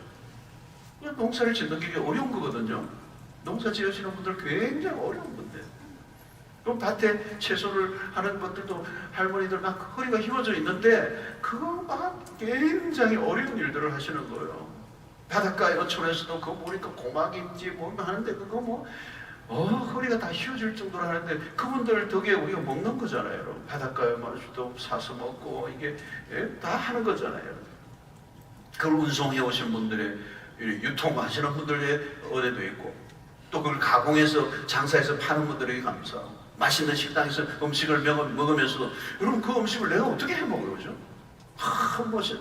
농사를 짓는 게 어려운 거거든요. 농사 지으시는 분들 굉장히 어려운 건데. 그럼 밭에 채소를 하는 것들도 할머니들 막 허리가 휘어져 있는데 그거 막 굉장히 어려운 일들을 하시는 거예요. 바닷가 어촌에서도 그거 보니까 고막인지 뭐 하는데 그거 허리가 다 휘어질 정도로 하는데 그분들 덕에 우리가 먹는 거잖아요. 여러분. 바닷가에 또 사서 먹고 이게 다 하는 거잖아요. 그걸 운송해 오신 분들의 유통하시는 분들의 은혜도 있고 또 그걸 가공해서 장사해서 파는 분들에게 감사하고 맛있는 식당에서 음식을 먹으면서도 여러분 그 음식을 내가 어떻게 해 먹어요, 그죠?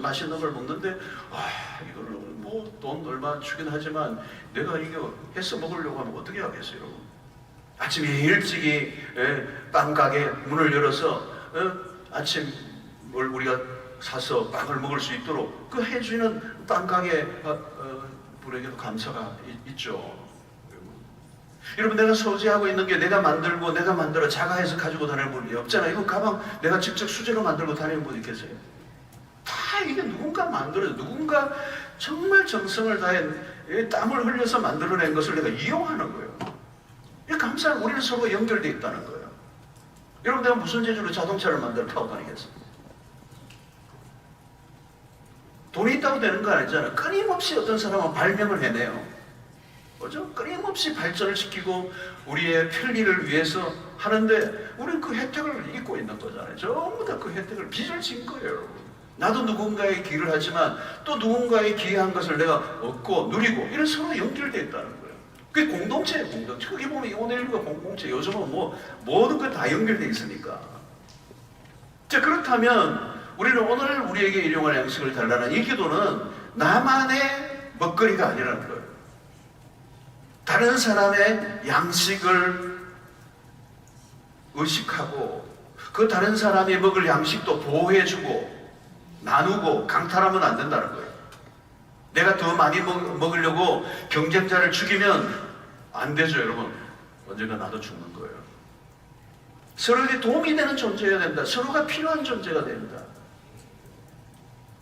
맛있는 걸 먹는데 이걸 뭐 돈 얼마 주긴 하지만 내가 이거 해서 먹으려고 하면 어떻게 하겠어요, 여러분? 아침에 일찍이 빵 가게 문을 열어서 아침 뭘 우리가 사서 빵을 먹을 수 있도록 그 해주는 빵 가게 분에게도 감사가 있죠. 여러분, 내가 소지하고 있는 게 내가 만들고 내가 만들어 자가해서 가지고 다니는 분이 없잖아요. 이거 가방 내가 직접 수제로 만들고 다니는 분이 계세요. 다 이게 누군가 만들어요. 누군가 정말 정성을 다해 땀을 흘려서 만들어낸 것을 내가 이용하는 거예요. 감사한 우리는 서로 연결되어 있다는 거예요. 여러분, 내가 무슨 재주로 자동차를 만들어 타고 다니겠어요? 돈이 있다고 되는 거 아니잖아요. 끊임없이 어떤 사람은 발명을 해내요. 그죠? 끊임없이 발전을 시키고 우리의 편리를 위해서 하는데 우리는 그 혜택을 잊고 있는 거잖아요. 전부 다 그 혜택을 빚을 진 거예요, 여러분. 나도 누군가의 기를 하지만 또 누군가의 기한 것을 내가 얻고 누리고 이런 서로 연결되어 있다는 거예요. 그게 공동체예요, 공동체. 그게 보면 오늘과 공동체, 요즘은 뭐 모든 거 다 연결되어 있으니까. 자, 그렇다면 우리는 오늘 우리에게 일용할 양식을 달라는 이 기도는 나만의 먹거리가 아니라는 거예요. 다른 사람의 양식을 의식하고 그 다른 사람이 먹을 양식도 보호해주고 나누고 강탈하면 안 된다는 거예요. 내가 더 많이 먹으려고 경쟁자를 죽이면 안 되죠, 여러분. 언젠가 나도 죽는 거예요. 서로에게 도움이 되는 존재가 된다. 서로가 필요한 존재가 됩니다.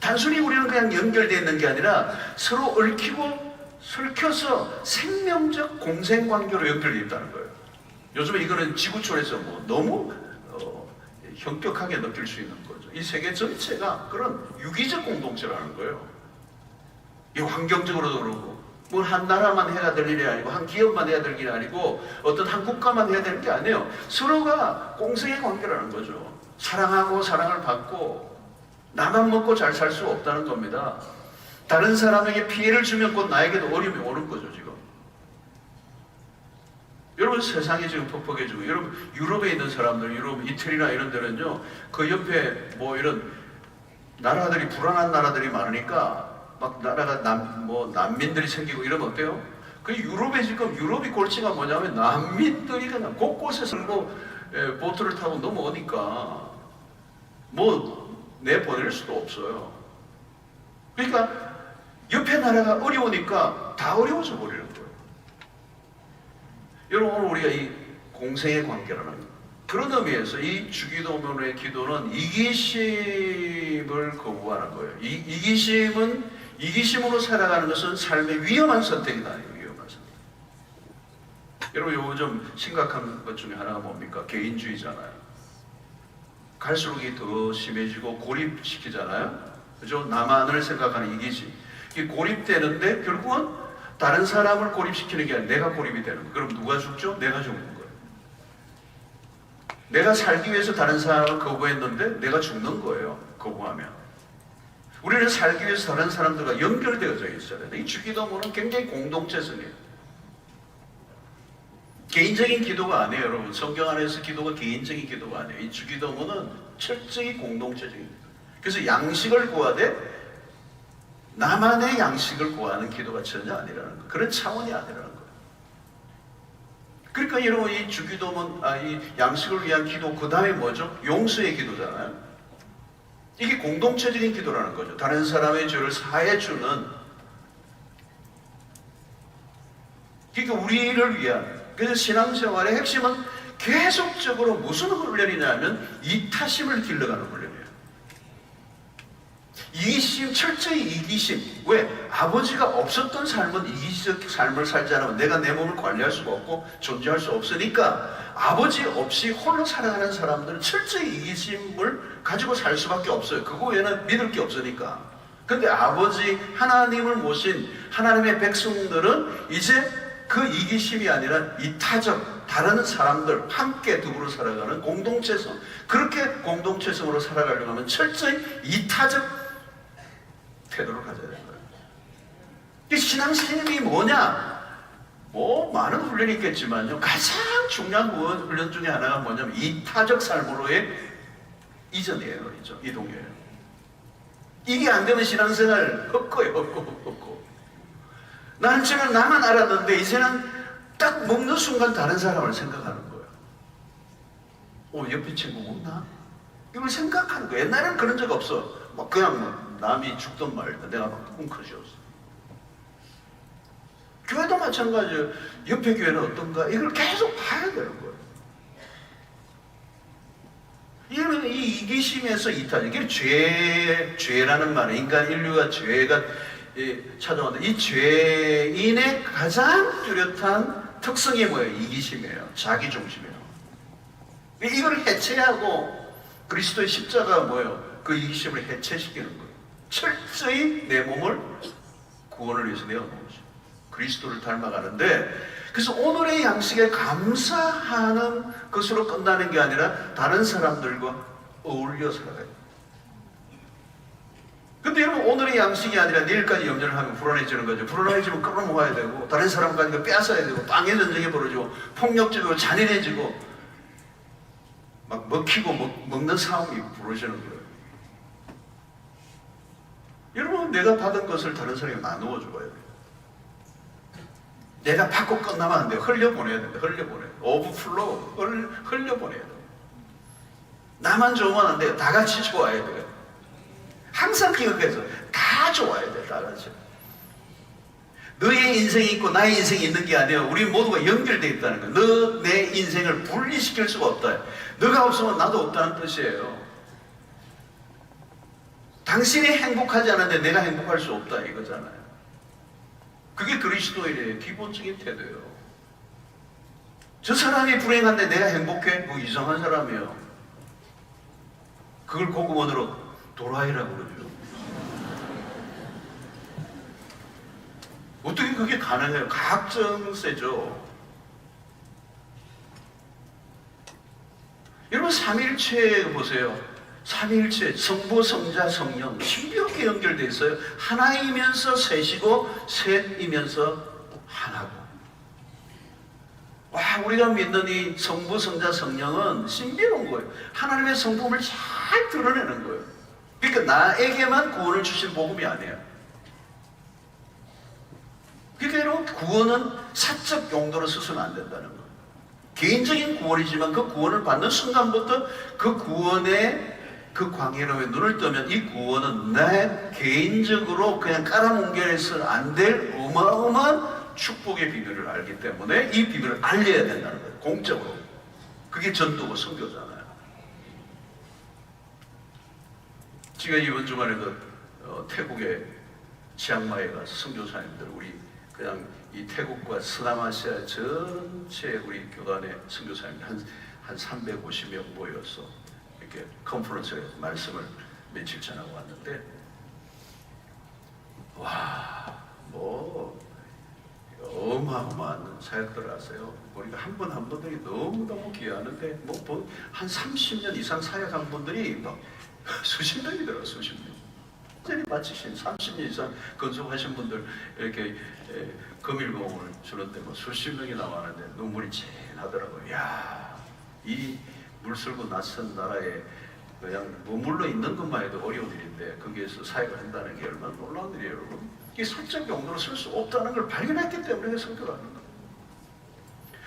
단순히 우리는 그냥 연결되어 있는 게 아니라 서로 얽히고 설켜서 생명적 공생관계로 연결되어 있다는 거예요. 요즘에 이거는 지구촌에서 뭐 너무 현격하게 느낄 수 있는 거죠. 이 세계 전체가 그런 유기적 공동체라는 거예요. 이 환경적으로도 그렇고 뭐 한 나라만 해야 될 일이 아니고 한 기업만 해야 될 일이 아니고 어떤 한 국가만 해야 되는 게 아니에요. 서로가 공생의 관계라는 거죠. 사랑하고 사랑을 받고 나만 먹고 잘 살 수 없다는 겁니다. 다른 사람에게 피해를 주면 곧 나에게도 어려움이 오는 거죠, 지금. 여러분, 세상이 지금 퍽퍽해지고, 여러분, 유럽에 있는 사람들, 유럽, 이태리나 이런 데는요, 그 옆에 뭐 이런 나라들이, 불안한 나라들이 많으니까, 막 나라가 난민들이 생기고 이러면 어때요? 그 유럽에 지금, 유럽이 골치가 뭐냐면 난민들이 그냥 곳곳에서 보트를 타고 넘어오니까, 내보낼 수도 없어요. 그러니까, 옆에 나라가 어려우니까 다 어려워져 버리는 거예요. 여러분, 오늘 우리가 이 공생의 관계라는 그런 의미에서 이 주기도문의 기도는 이기심을 거부하는 거예요. 이기심으로 살아가는 것은 삶의 위험한 선택이다. 위험한 선택. 여러분, 요즘 심각한 것 중에 하나가 뭡니까? 개인주의잖아요. 갈수록 더 심해지고 고립시키잖아요. 그죠? 나만을 생각하는 이기심. 이 고립되는데 결국은 다른 사람을 고립시키는 게 아니라 내가 고립이 되는 거예요. 그럼 누가 죽죠? 내가 죽는 거예요. 내가 살기 위해서 다른 사람을 거부했는데 내가 죽는 거예요. 거부하면. 우리는 살기 위해서 다른 사람들과 연결되어져 있어야 돼요. 이 주기도문은 굉장히 공동체성이에요. 개인적인 기도가 아니에요, 여러분. 성경 안에서 기도가 개인적인 기도가 아니에요. 이 주기도문은 철저히 공동체적입니다. 그래서 양식을 구하되 나만의 양식을 구하는 기도가 전혀 아니라는 거예요. 그런 차원이 아니라는 거예요. 그러니까 여러분, 이 주기도문, 이 양식을 위한 기도, 그 다음에 뭐죠? 용서의 기도잖아요. 이게 공동체적인 기도라는 거죠. 다른 사람의 죄를 사해주는. 그러니까 우리를 위한. 그래서 신앙생활의 핵심은 계속적으로 무슨 훈련이냐면 이타심을 길러가는 훈련이에요. 이기심, 철저히 이기심. 왜? 아버지가 없었던 삶은 이기적 삶을 살지 않으면 내가 내 몸을 관리할 수가 없고 존재할 수 없으니까 아버지 없이 홀로 살아가는 사람들은 철저히 이기심을 가지고 살 수밖에 없어요. 그거 외에는 믿을 게 없으니까. 근데 아버지 하나님을 모신 하나님의 백성들은 이제 그 이기심이 아니라 이타적, 다른 사람들 함께 더불어 살아가는 공동체성. 그렇게 공동체성으로 살아가려고 하면 철저히 이타적 태도를 가져야 되는 거예요. 이 신앙심이 뭐냐? 많은 훈련이 있겠지만요. 가장 중요한 훈련 중에 하나가 뭐냐면 이타적 삶으로의 이전이에요. 이동이에요. 이게 안 되면 신앙생활 헛거예요. 헛거. 나는 지금 나만 알았는데 이제는 딱 먹는 순간 다른 사람을 생각하는 거예요. 옆에 친구 먹나? 이걸 생각하는 거예요. 옛날에는 그런 적 없어. 그냥 남이 죽든 말든 내가 막 웅크러졌어. 교회도 마찬가지예요. 옆에 교회는 어떤가? 이걸 계속 봐야 되는 거예요. 이거는 이 이기심에서 이탈. 이게 죄라는 말은 인간 인류가 죄가 찾아온다. 이 죄인의 가장 뚜렷한 특성이 뭐예요? 이기심이에요. 자기중심이에요. 이걸 해체하고 그리스도의 십자가가 뭐예요? 그 이기심을 해체시키는 거예요. 철저히 내 몸을 구원을 위해서 내어놓은 거죠. 그리스도를 닮아가는데, 그래서 오늘의 양식에 감사하는 것으로 끝나는 게 아니라 다른 사람들과 어울려 살아가요. 근데 여러분, 오늘의 양식이 아니라 내일까지 염려를 하면 불안해지는 거죠. 불안해지면 끌어모아야 되고, 다른 사람까지 빼앗아야 되고, 땅의 전쟁이 벌어지고, 폭력적이고 잔인해지고, 막 먹히고 먹는 싸움이 벌어지는 거예요. 여러분, 내가 받은 것을 다른 사람에게 나누어 줘야 돼요. 내가 받고 끝나면 안 돼요. 흘려보내야 된다. 흘려보내야 돼요. 오버플로우, 흘려보내야 돼요. 나만 좋으면 안 돼요. 다 같이 좋아야 돼요. 항상 기억해서 다 좋아야 돼. 다 같이. 너의 인생이 있고 나의 인생이 있는 게 아니에요. 우리 모두가 연결되어 있다는 거예요. 너 내 인생을 분리시킬 수가 없다. 너가 없으면 나도 없다는 뜻이에요. 당신이 행복하지 않은데 내가 행복할 수 없다 이거잖아요. 그게 그리스도인의 기본적인 태도예요. 저 사람이 불행한데 내가 행복해? 뭐 이상한 사람이에요. 그걸 고구원으로 도라이라고 그러죠. 어떻게 그게 가능해요? 가학정세죠. 여러분, 삼일체 보세요. 삼일체, 성부, 성자, 성령 신비롭게 연결되어 있어요. 하나이면서 셋이고 셋이면서 하나고. 와, 우리가 믿는 이 성부, 성자, 성령은 신비로운 거예요. 하나님의 성품을 잘 드러내는 거예요. 그러니까 나에게만 구원을 주신 복음이 아니에요. 그러니까 여러분, 구원은 사적 용도로 쓰서는 안 된다는 거예요. 개인적인 구원이지만 그 구원을 받는 순간부터 그 구원의 그 광야로에 눈을 뜨면 이 구원은 내 개인적으로 그냥 깔아뭉개서는 안 될 어마어마한 축복의 비밀을 알기 때문에 이 비밀을 알려야 된다는 거예요. 공적으로. 그게 전도고 선교잖아요. 제가 이번 주말에도 태국의 치앙마이에 가서 선교사님들, 우리 그냥 이 태국과 서남아시아 전체 우리 교단의 선교사님들 한 350명 모여서 이렇게 컨퍼런스에 말씀을 며칠 전하고 왔는데, 와, 뭐 어마어마한 사역들을 하세요. 우리가 한 분 한 분들이 너무너무 귀하는데 한 30년 이상 사역한 분들이 막 수십 명이더라고요. 수십 명. 완전히 마치신 30년 이상 건속하신 분들 이렇게 금일봉을 주는데 뭐 수십 명이 나왔는데 눈물이 찐하더라고요. 야, 이 물슬고 낯선 나라에 그냥 머물러 있는 것만 해도 어려운 일인데 거기에서 사역을 한다는 게 얼마나 놀라운 일이에요, 여러분. 이게 사적 용도로 쓸 수 없다는 걸 발견했기 때문에 선교를 하는 거예요.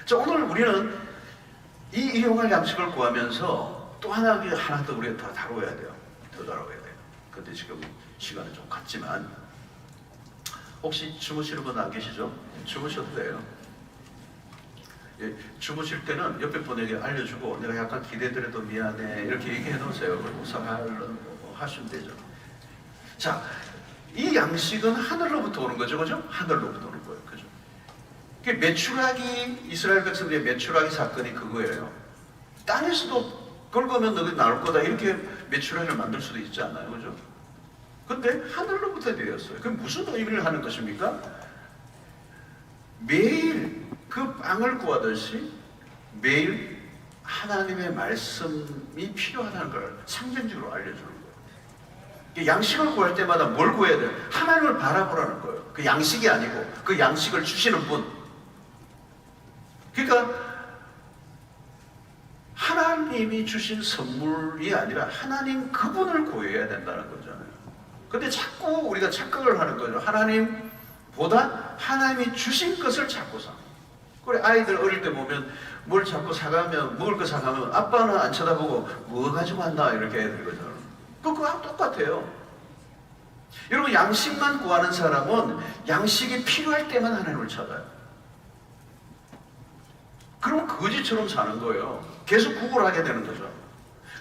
자, 오늘 우리는 이 일용할 양식을 구하면서 또 하나 더 우리가 더 다뤄야 돼요. 더 다뤄야 돼요. 근데 지금 시간은 좀 갔지만, 혹시 주무시는 분 안 계시죠? 주무셔도 돼요. 예, 주무실 때는 옆에 분에게 알려주고, 내가 약간 기대더라도 미안해 이렇게 얘기해 놓으세요. 그리고 하시면 되죠. 자, 이 양식은 하늘로부터 오는 거죠, 그죠? 하늘로부터 오는 거예요, 그죠? 매출하기, 이스라엘 백성들의 매출하기 사건이 그거예요. 땅에서도 긁으면 너희 나올 거다 이렇게 매출하기를 만들 수도 있지 않나요, 그죠? 근데 하늘로부터 되었어요. 그게 무슨 의미를 하는 것입니까? 매일 그 빵을 구하듯이 매일 하나님의 말씀이 필요하다는 걸 상징적으로 알려주는 거예요. 양식을 구할 때마다 뭘 구해야 돼요? 하나님을 바라보라는 거예요. 그 양식이 아니고 그 양식을 주시는 분. 그러니까 하나님이 주신 선물이 아니라 하나님 그분을 구해야 된다는 거잖아요. 근데 자꾸 우리가 착각을 하는 거죠. 하나님보다 하나님이 주신 것을 자꾸 사. 그래, 아이들 어릴 때 보면 뭘 자꾸 사가면, 먹을 거 사가면 아빠는 안 쳐다보고 뭐 가지고 왔나 이렇게 해야 되거든요. 그거랑 똑같아요. 여러분, 양식만 구하는 사람은 양식이 필요할 때만 하나님을 찾아요. 그러면 거지처럼 사는 거예요. 계속 구걸하게 되는 거죠.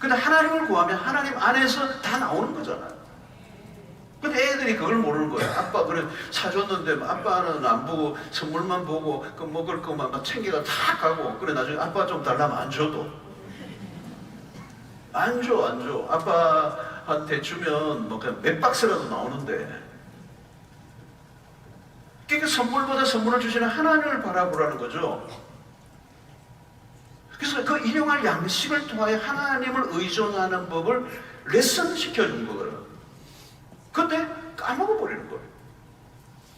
근데 하나님을 구하면 하나님 안에서 다 나오는 거잖아요. 근데 애들이 그걸 모르는 거예요. 아빠 그래 사줬는데 아빠는 안 보고 선물만 보고 그 먹을 것만 막 챙겨가 다 가고, 그래 나중에 아빠 좀 달라면 안 줘도 안 줘. 아빠한테 주면 뭐 그냥 몇 박스라도 나오는데. 그러니까 선물보다 선물을 주시는 하나님을 바라보라는 거죠. 그래서 그 일용할 양식을 통하여 하나님을 의존하는 법을 레슨 시켜준 거거든요. 근데 까먹어버리는 거예요.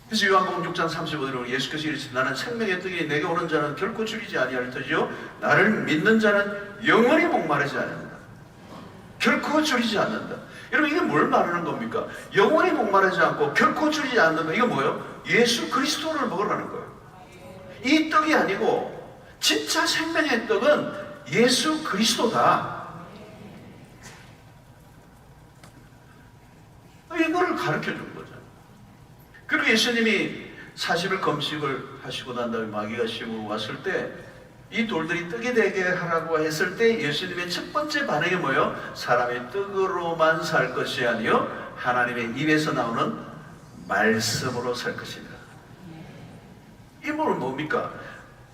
그래서 요한복음 6장 35절에 예수께서 이르시되 나는 생명의 떡이 내게 오는 자는 결코 줄이지 아니할 터지요 나를 믿는 자는 영원히 목마르지 않는다. 결코 줄이지 않는다. 여러분 이게 뭘 말하는 겁니까? 영원히 목마르지 않고 결코 줄이지 않는다. 이거 뭐예요? 예수 그리스도를 먹으라는 거예요. 이 떡이 아니고 진짜 생명의 떡은 예수 그리스도다. 이거를 가르쳐 준 거죠. 그리고 예수님이 40일 금식을 하시고 난 다음에 마귀가 시험으로 왔을 때 이 돌들이 떡이 되게 하라고 했을 때 예수님의 첫 번째 반응이 뭐예요? 사람의 떡으로만 살 것이 아니요 하나님의 입에서 나오는 말씀으로 살 것이다. 이 말은 뭡니까?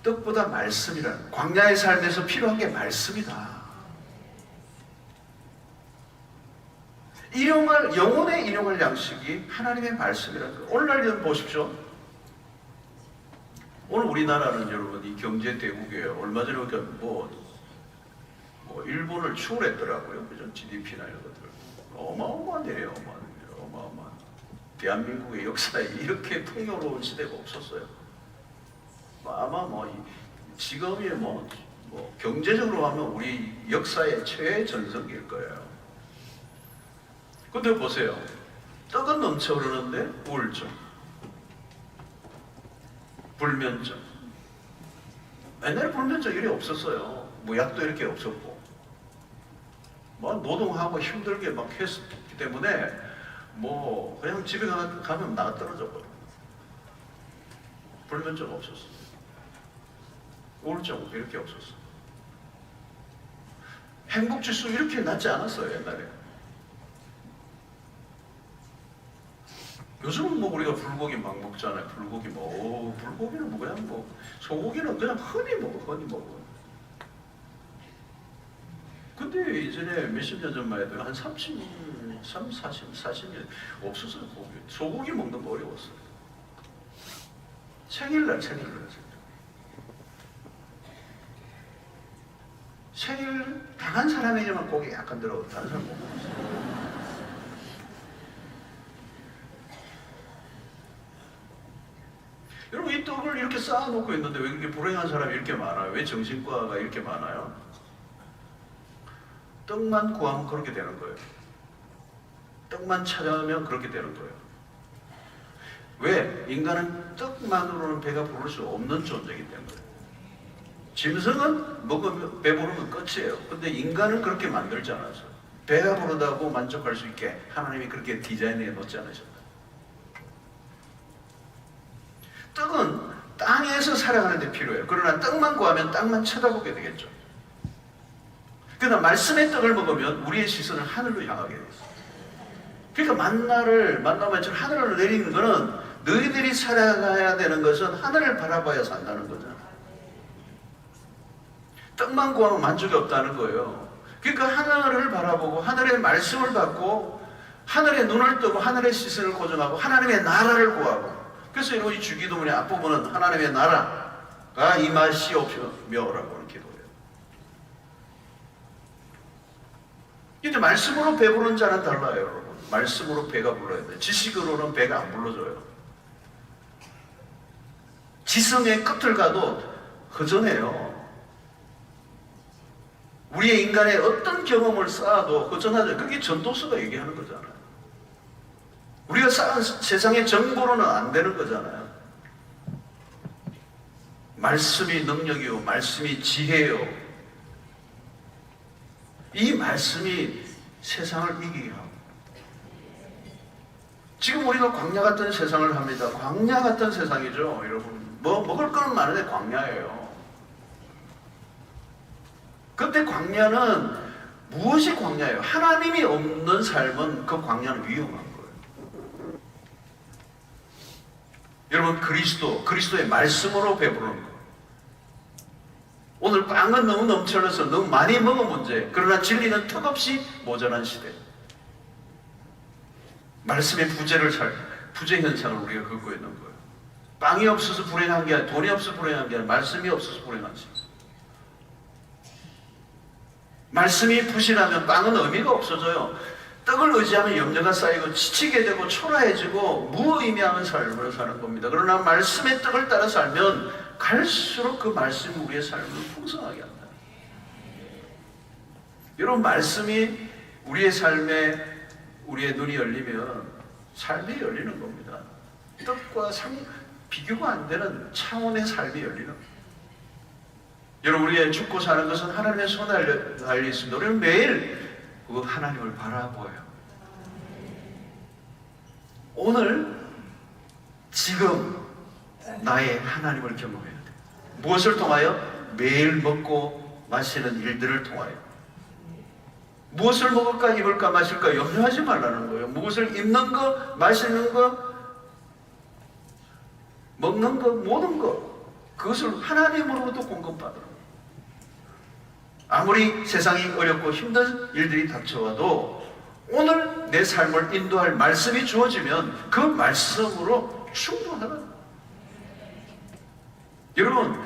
떡보다 말씀이라는, 광야의 삶에서 필요한 게 말씀이다. 영혼의 일용할 양식이 하나님의 말씀이라는 거예요. 오늘날 보십시오. 오늘 우리나라는 여러분 이 경제 대국이에요. 얼마 전에 뭐 일본을 추월했더라고요. 그죠? GDP나 이런 것들. 어마어마하네요. 어마어마한. 대한민국의 역사에 이렇게 풍요로운 시대가 없었어요. 아마 지금이 경제적으로 하면 우리 역사의 최전성기일 거예요. 근데 보세요. 떡은 넘쳐 흐르는데 우울증, 불면증. 옛날에 불면증 이래 없었어요. 약도 이렇게 없었고. 노동하고 힘들게 막 했기 때문에 그냥 집에 가면 나가 떨어져 버려. 불면증 없었어. 우울증 이렇게 없었어. 행복지수 이렇게 낮지 않았어요, 옛날에. 요즘은 우리가 불고기 막 먹잖아요. 불고기 불고기는 그냥 소고기는 그냥 흔히 먹어. 근데 이전에 몇십 년 전만 해도 한 40년 없었어요. 소고기 먹는 거 어려웠어요. 생일 당한 사람에게만 고기 약간 들어가고 다른 사람 못 먹었어요. 여러분 이 떡을 이렇게 쌓아놓고 있는데 왜 그렇게 불행한 사람이 이렇게 많아요? 왜 정신과가 이렇게 많아요? 떡만 구하면 그렇게 되는 거예요. 떡만 찾아오면 그렇게 되는 거예요. 왜? 인간은 떡만으로는 배가 부를 수 없는 존재이기 때문에. 짐승은 먹으면 배부르면 끝이에요. 근데 인간은 그렇게 만들지 않았어요. 배가 부르다고 만족할 수 있게 하나님이 그렇게 디자인해 놓지 않으셨다. 떡은 땅에서 살아가는 데 필요해요. 그러나 떡만 구하면 땅만 쳐다보게 되겠죠. 그러나 말씀의 떡을 먹으면 우리의 시선을 하늘로 향하게 되어 있어요. 그러니까 만나면 하늘을 내리는 것은 너희들이 살아가야 되는 것은 하늘을 바라봐야 산다는 거잖아. 떡만 구하면 만족이 없다는 거예요. 그러니까 하늘을 바라보고 하늘의 말씀을 받고 하늘의 눈을 뜨고 하늘의 시선을 고정하고 하나님의 나라를 구하고. 그래서 여러분 이 주기도문의 앞부분은 하나님의 나라가 임하시옵며라고 하는 기도예요. 이제 말씀으로 배부른 자는 달라요, 여러분. 말씀으로 배가 불러야 돼요. 지식으로는 배가 안 불러줘요. 지성의 끝을 가도 허전해요. 우리의 인간의 어떤 경험을 쌓아도 허전하죠. 그게 전도서가 얘기하는 거잖아요. 우리가 쌓은 세상의 정보로는 안 되는 거잖아요. 말씀이 능력이요, 말씀이 지혜요. 이 말씀이 세상을 이기게 하고. 지금 우리가 광야 같은 세상을 합니다. 광야 같은 세상이죠, 여러분. 먹을 거는 많은데 광야예요. 그때 광야는 무엇이 광야예요? 하나님이 없는 삶은 그 광야는 위험한 거예요. 여러분, 그리스도의 말씀으로 배부르는 거. 오늘 빵은 너무 넘쳐나서 너무 많이 먹은 문제, 그러나 진리는 턱없이 모자란 시대. 말씀의 부재 현상을 우리가 겪고 있는 거예요. 빵이 없어서 불행한 게 아니라, 돈이 없어서 불행한 게 아니라 말씀이 없어서 불행한 시대. 말씀이 부실하면 빵은 의미가 없어져요. 떡을 의지하면 염려가 쌓이고 지치게 되고 초라해지고 무의미한 삶을 사는 겁니다. 그러나 말씀의 떡을 따라 살면 갈수록 그 말씀이 우리의 삶을 풍성하게 한다. 여러분, 말씀이 우리의 삶에 우리의 눈이 열리면 삶이 열리는 겁니다. 떡과 비교가 안 되는 차원의 삶이 열리는 겁니다. 여러분, 우리의 죽고 사는 것은 하나님의 손에 달려 있습니다. 우리는 매일 그 하나님을 바라보아요. 오늘 지금 나의 하나님을 경험해야 돼. 무엇을 통하여? 매일 먹고 마시는 일들을 통하여. 무엇을 먹을까, 입을까, 마실까 염려하지 말라는 거예요. 무엇을 입는 거, 마시는 거, 먹는 거, 모든 거, 그것을 하나님으로부터 공급받으라. 아무리 세상이 어렵고 힘든 일들이 닥쳐와도 오늘 내 삶을 인도할 말씀이 주어지면 그 말씀으로 충분하다. 여러분,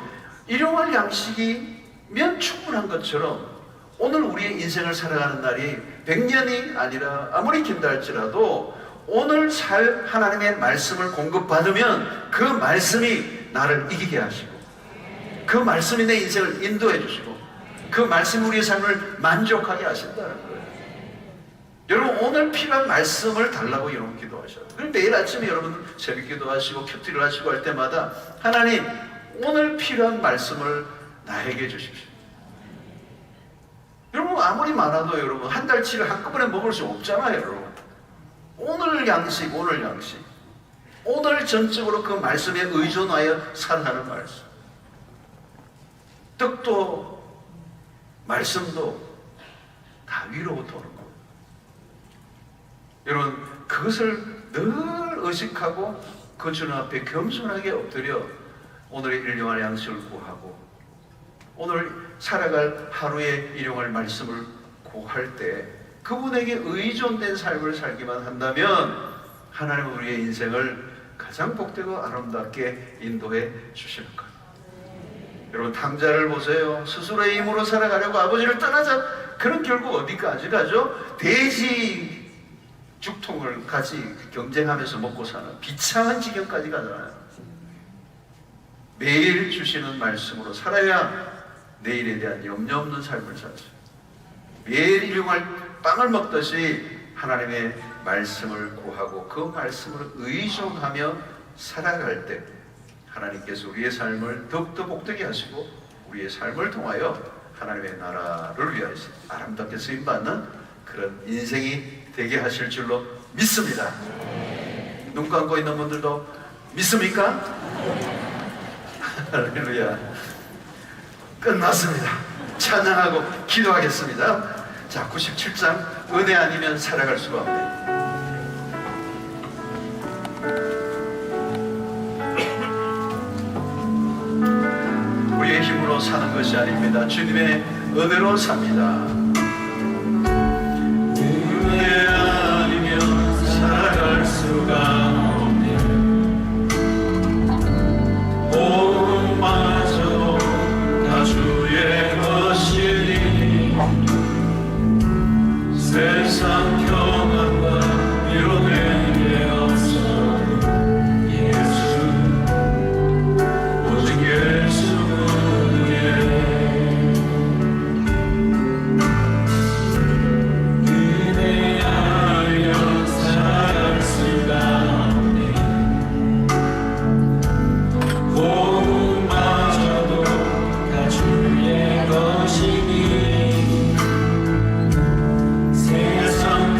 일용할 양식이면 충분한 것처럼 오늘 우리의 인생을 살아가는 날이 100년이 아니라 아무리 긴다 할지라도 오늘 살 하나님의 말씀을 공급받으면 그 말씀이 나를 이기게 하시고 그 말씀이 내 인생을 인도해 주시고 그 말씀이 우리의 삶을 만족하게 하신다는 거예요. 여러분, 오늘 필요한 말씀을 달라고 여러분 기도하셔요. 그럼 매일 아침에 여러분 새벽 기도하시고 큐티를 하시고 할 때마다 하나님, 오늘 필요한 말씀을 나에게 주십시오. 여러분, 아무리 많아도 여러분 한 달치를 한꺼번에 먹을 수 없잖아요. 여러분, 오늘 양식, 오늘 전적으로 그 말씀에 의존하여 살아가는 말씀. 떡도 말씀도 다 위로부터 오는 겁니다. 여러분, 그것을 늘 의식하고 그 주님 앞에 겸손하게 엎드려 오늘의 일용할 양식을 구하고 오늘 살아갈 하루의 일용할 말씀을 구할 때 그분에게 의존된 삶을 살기만 한다면 하나님은 우리의 인생을 가장 복되고 아름답게 인도해 주실 거예요. 여러분, 탕자를 보세요. 스스로의 힘으로 살아가려고 아버지를 떠나자. 그런 결국 어디까지 가죠? 돼지 죽통을 같이 경쟁하면서 먹고 사는 비참한 지경까지 가잖아요. 매일 주시는 말씀으로 살아야 내일에 대한 염려 없는 삶을 살죠. 매일 일용할 빵을 먹듯이 하나님의 말씀을 구하고 그 말씀을 의존하며 살아갈 때 하나님께서 우리의 삶을 더욱더 복되게 하시고 우리의 삶을 통하여 하나님의 나라를 위하여서 아름답게 쓰임받는 그런 인생이 되게 하실 줄로 믿습니다. 눈 감고 있는 분들도 믿습니까? 할렐루야. 끝났습니다. 찬양하고 기도하겠습니다. 자, 97장 은혜 아니면 살아갈 수가 없네. 우리의 힘으로 사는 것이 아닙니다. 주님의 은혜로 삽니다. 은혜 아니면 살아갈 수가 없네. 복마저 다 주의 것이니 세상 평안과 위로된 게 없어. 예수, 오직 예수뿐이네. 은혜 아니면 살아갈 수가 없네. 복마저도 다 주의 것이니 세상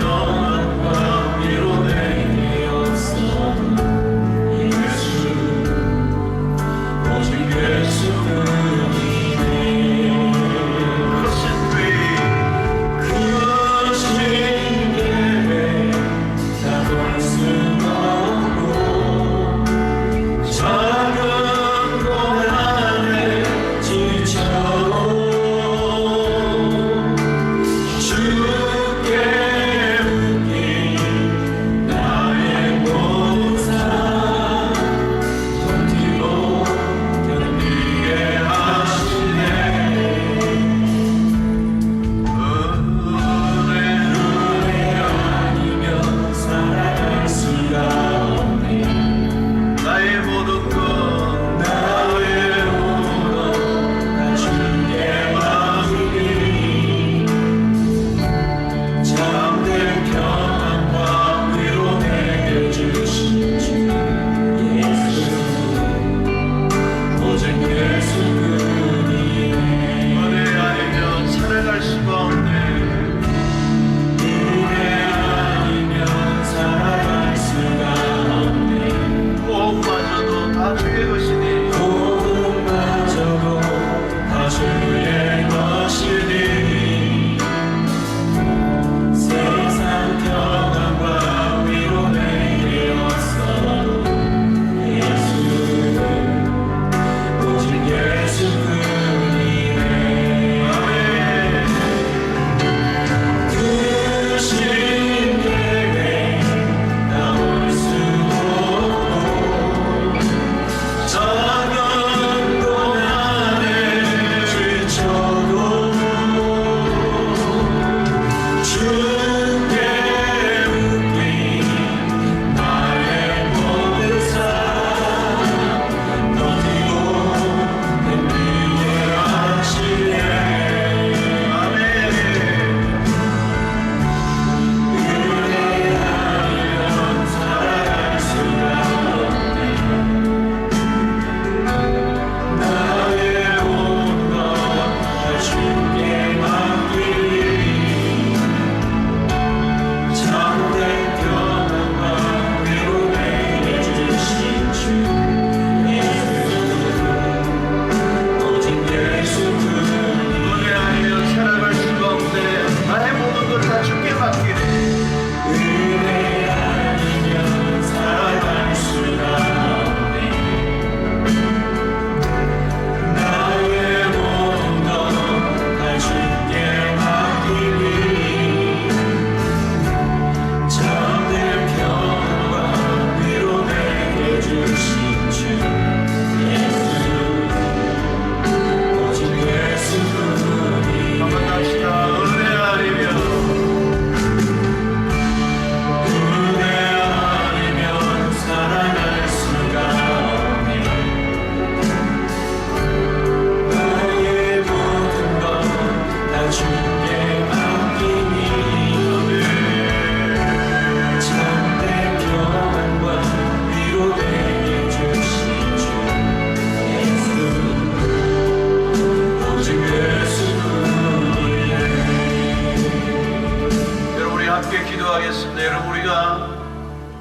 기도하겠습니다. 여러분, 우리가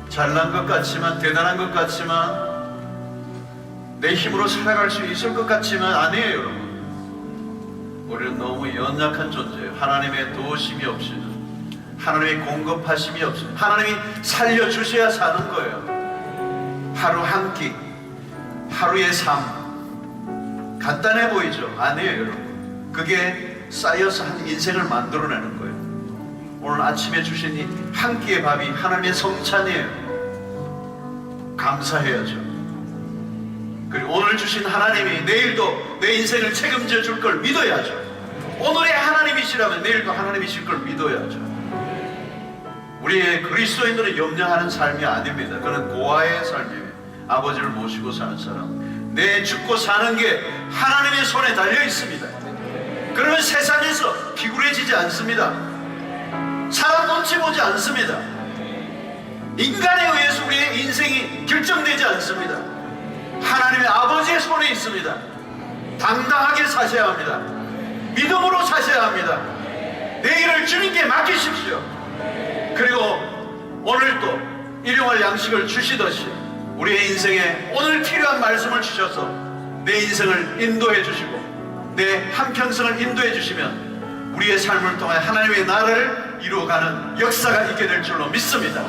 잘난 것 같지만, 대단한 것 같지만, 내 힘으로 살아갈 수 있을 것 같지만 아니에요, 여러분. 우리는 너무 연약한 존재예요. 하나님의 도우심이 없이는, 하나님의 공급하심이 없이는, 하나님이 살려주셔야 사는 거예요. 하루 한 끼, 하루의 삶, 간단해 보이죠? 아니에요, 여러분. 그게 쌓여서 한 인생을 만들어내는 거예요. 오늘 아침에 주신 이 한 끼의 밥이 하나님의 성찬이에요. 감사해야죠. 그리고 오늘 주신 하나님이 내일도 내 인생을 책임져 줄 걸 믿어야죠. 오늘의 하나님이시라면 내일도 하나님이실 걸 믿어야죠. 우리의 그리스도인들은 염려하는 삶이 아닙니다. 그는 고아의 삶이에요. 아버지를 모시고 사는 사람, 내 죽고 사는 게 하나님의 손에 달려 있습니다. 그러면 세상에서 비굴해지지 않습니다. 사람 눈치 보지 않습니다. 인간에 의해서 우리의 인생이 결정되지 않습니다. 하나님의 아버지의 손에 있습니다. 당당하게 사셔야 합니다. 믿음으로 사셔야 합니다. 내일을 주님께 맡기십시오. 그리고 오늘 또 일용할 양식을 주시듯이 우리의 인생에 오늘 필요한 말씀을 주셔서 내 인생을 인도해 주시고 내 한평생을 인도해 주시면 우리의 삶을 통해 하나님의 나라를 이루어가는 역사가 있게 될 줄로 믿습니다.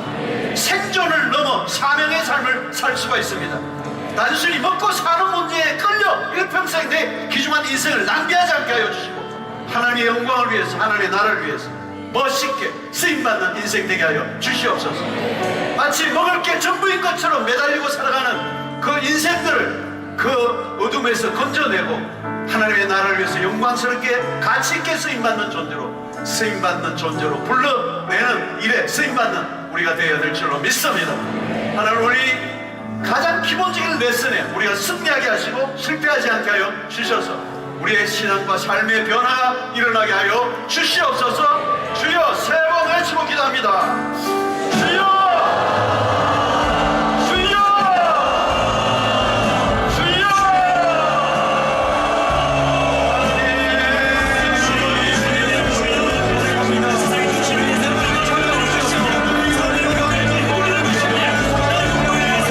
생존을 넘어 사명의 삶을 살 수가 있습니다. 단순히 먹고 사는 문제에 끌려 일평생 내 귀중한 인생을 낭비하지 않게 하여 주시고 하나님의 영광을 위해서, 하나님의 나라를 위해서 멋있게 쓰임받는 인생 되게 하여 주시옵소서. 마치 먹을 게 전부인 것처럼 매달리고 살아가는 그 인생들을 그 어둠에서 건져내고 하나님의 나라를 위해서 영광스럽게 가치있게 쓰임받는 존재로 불러내는 일에 쓰임받는 우리가 되어야 될 줄로 믿습니다. 하나님, 우리 가장 기본적인 레슨에 우리가 승리하게 하시고 실패하지 않게 하여 주셔서 우리의 신앙과 삶의 변화가 일어나게 하여 주시옵소서. 주여, 세 번 외치고 기도합니다.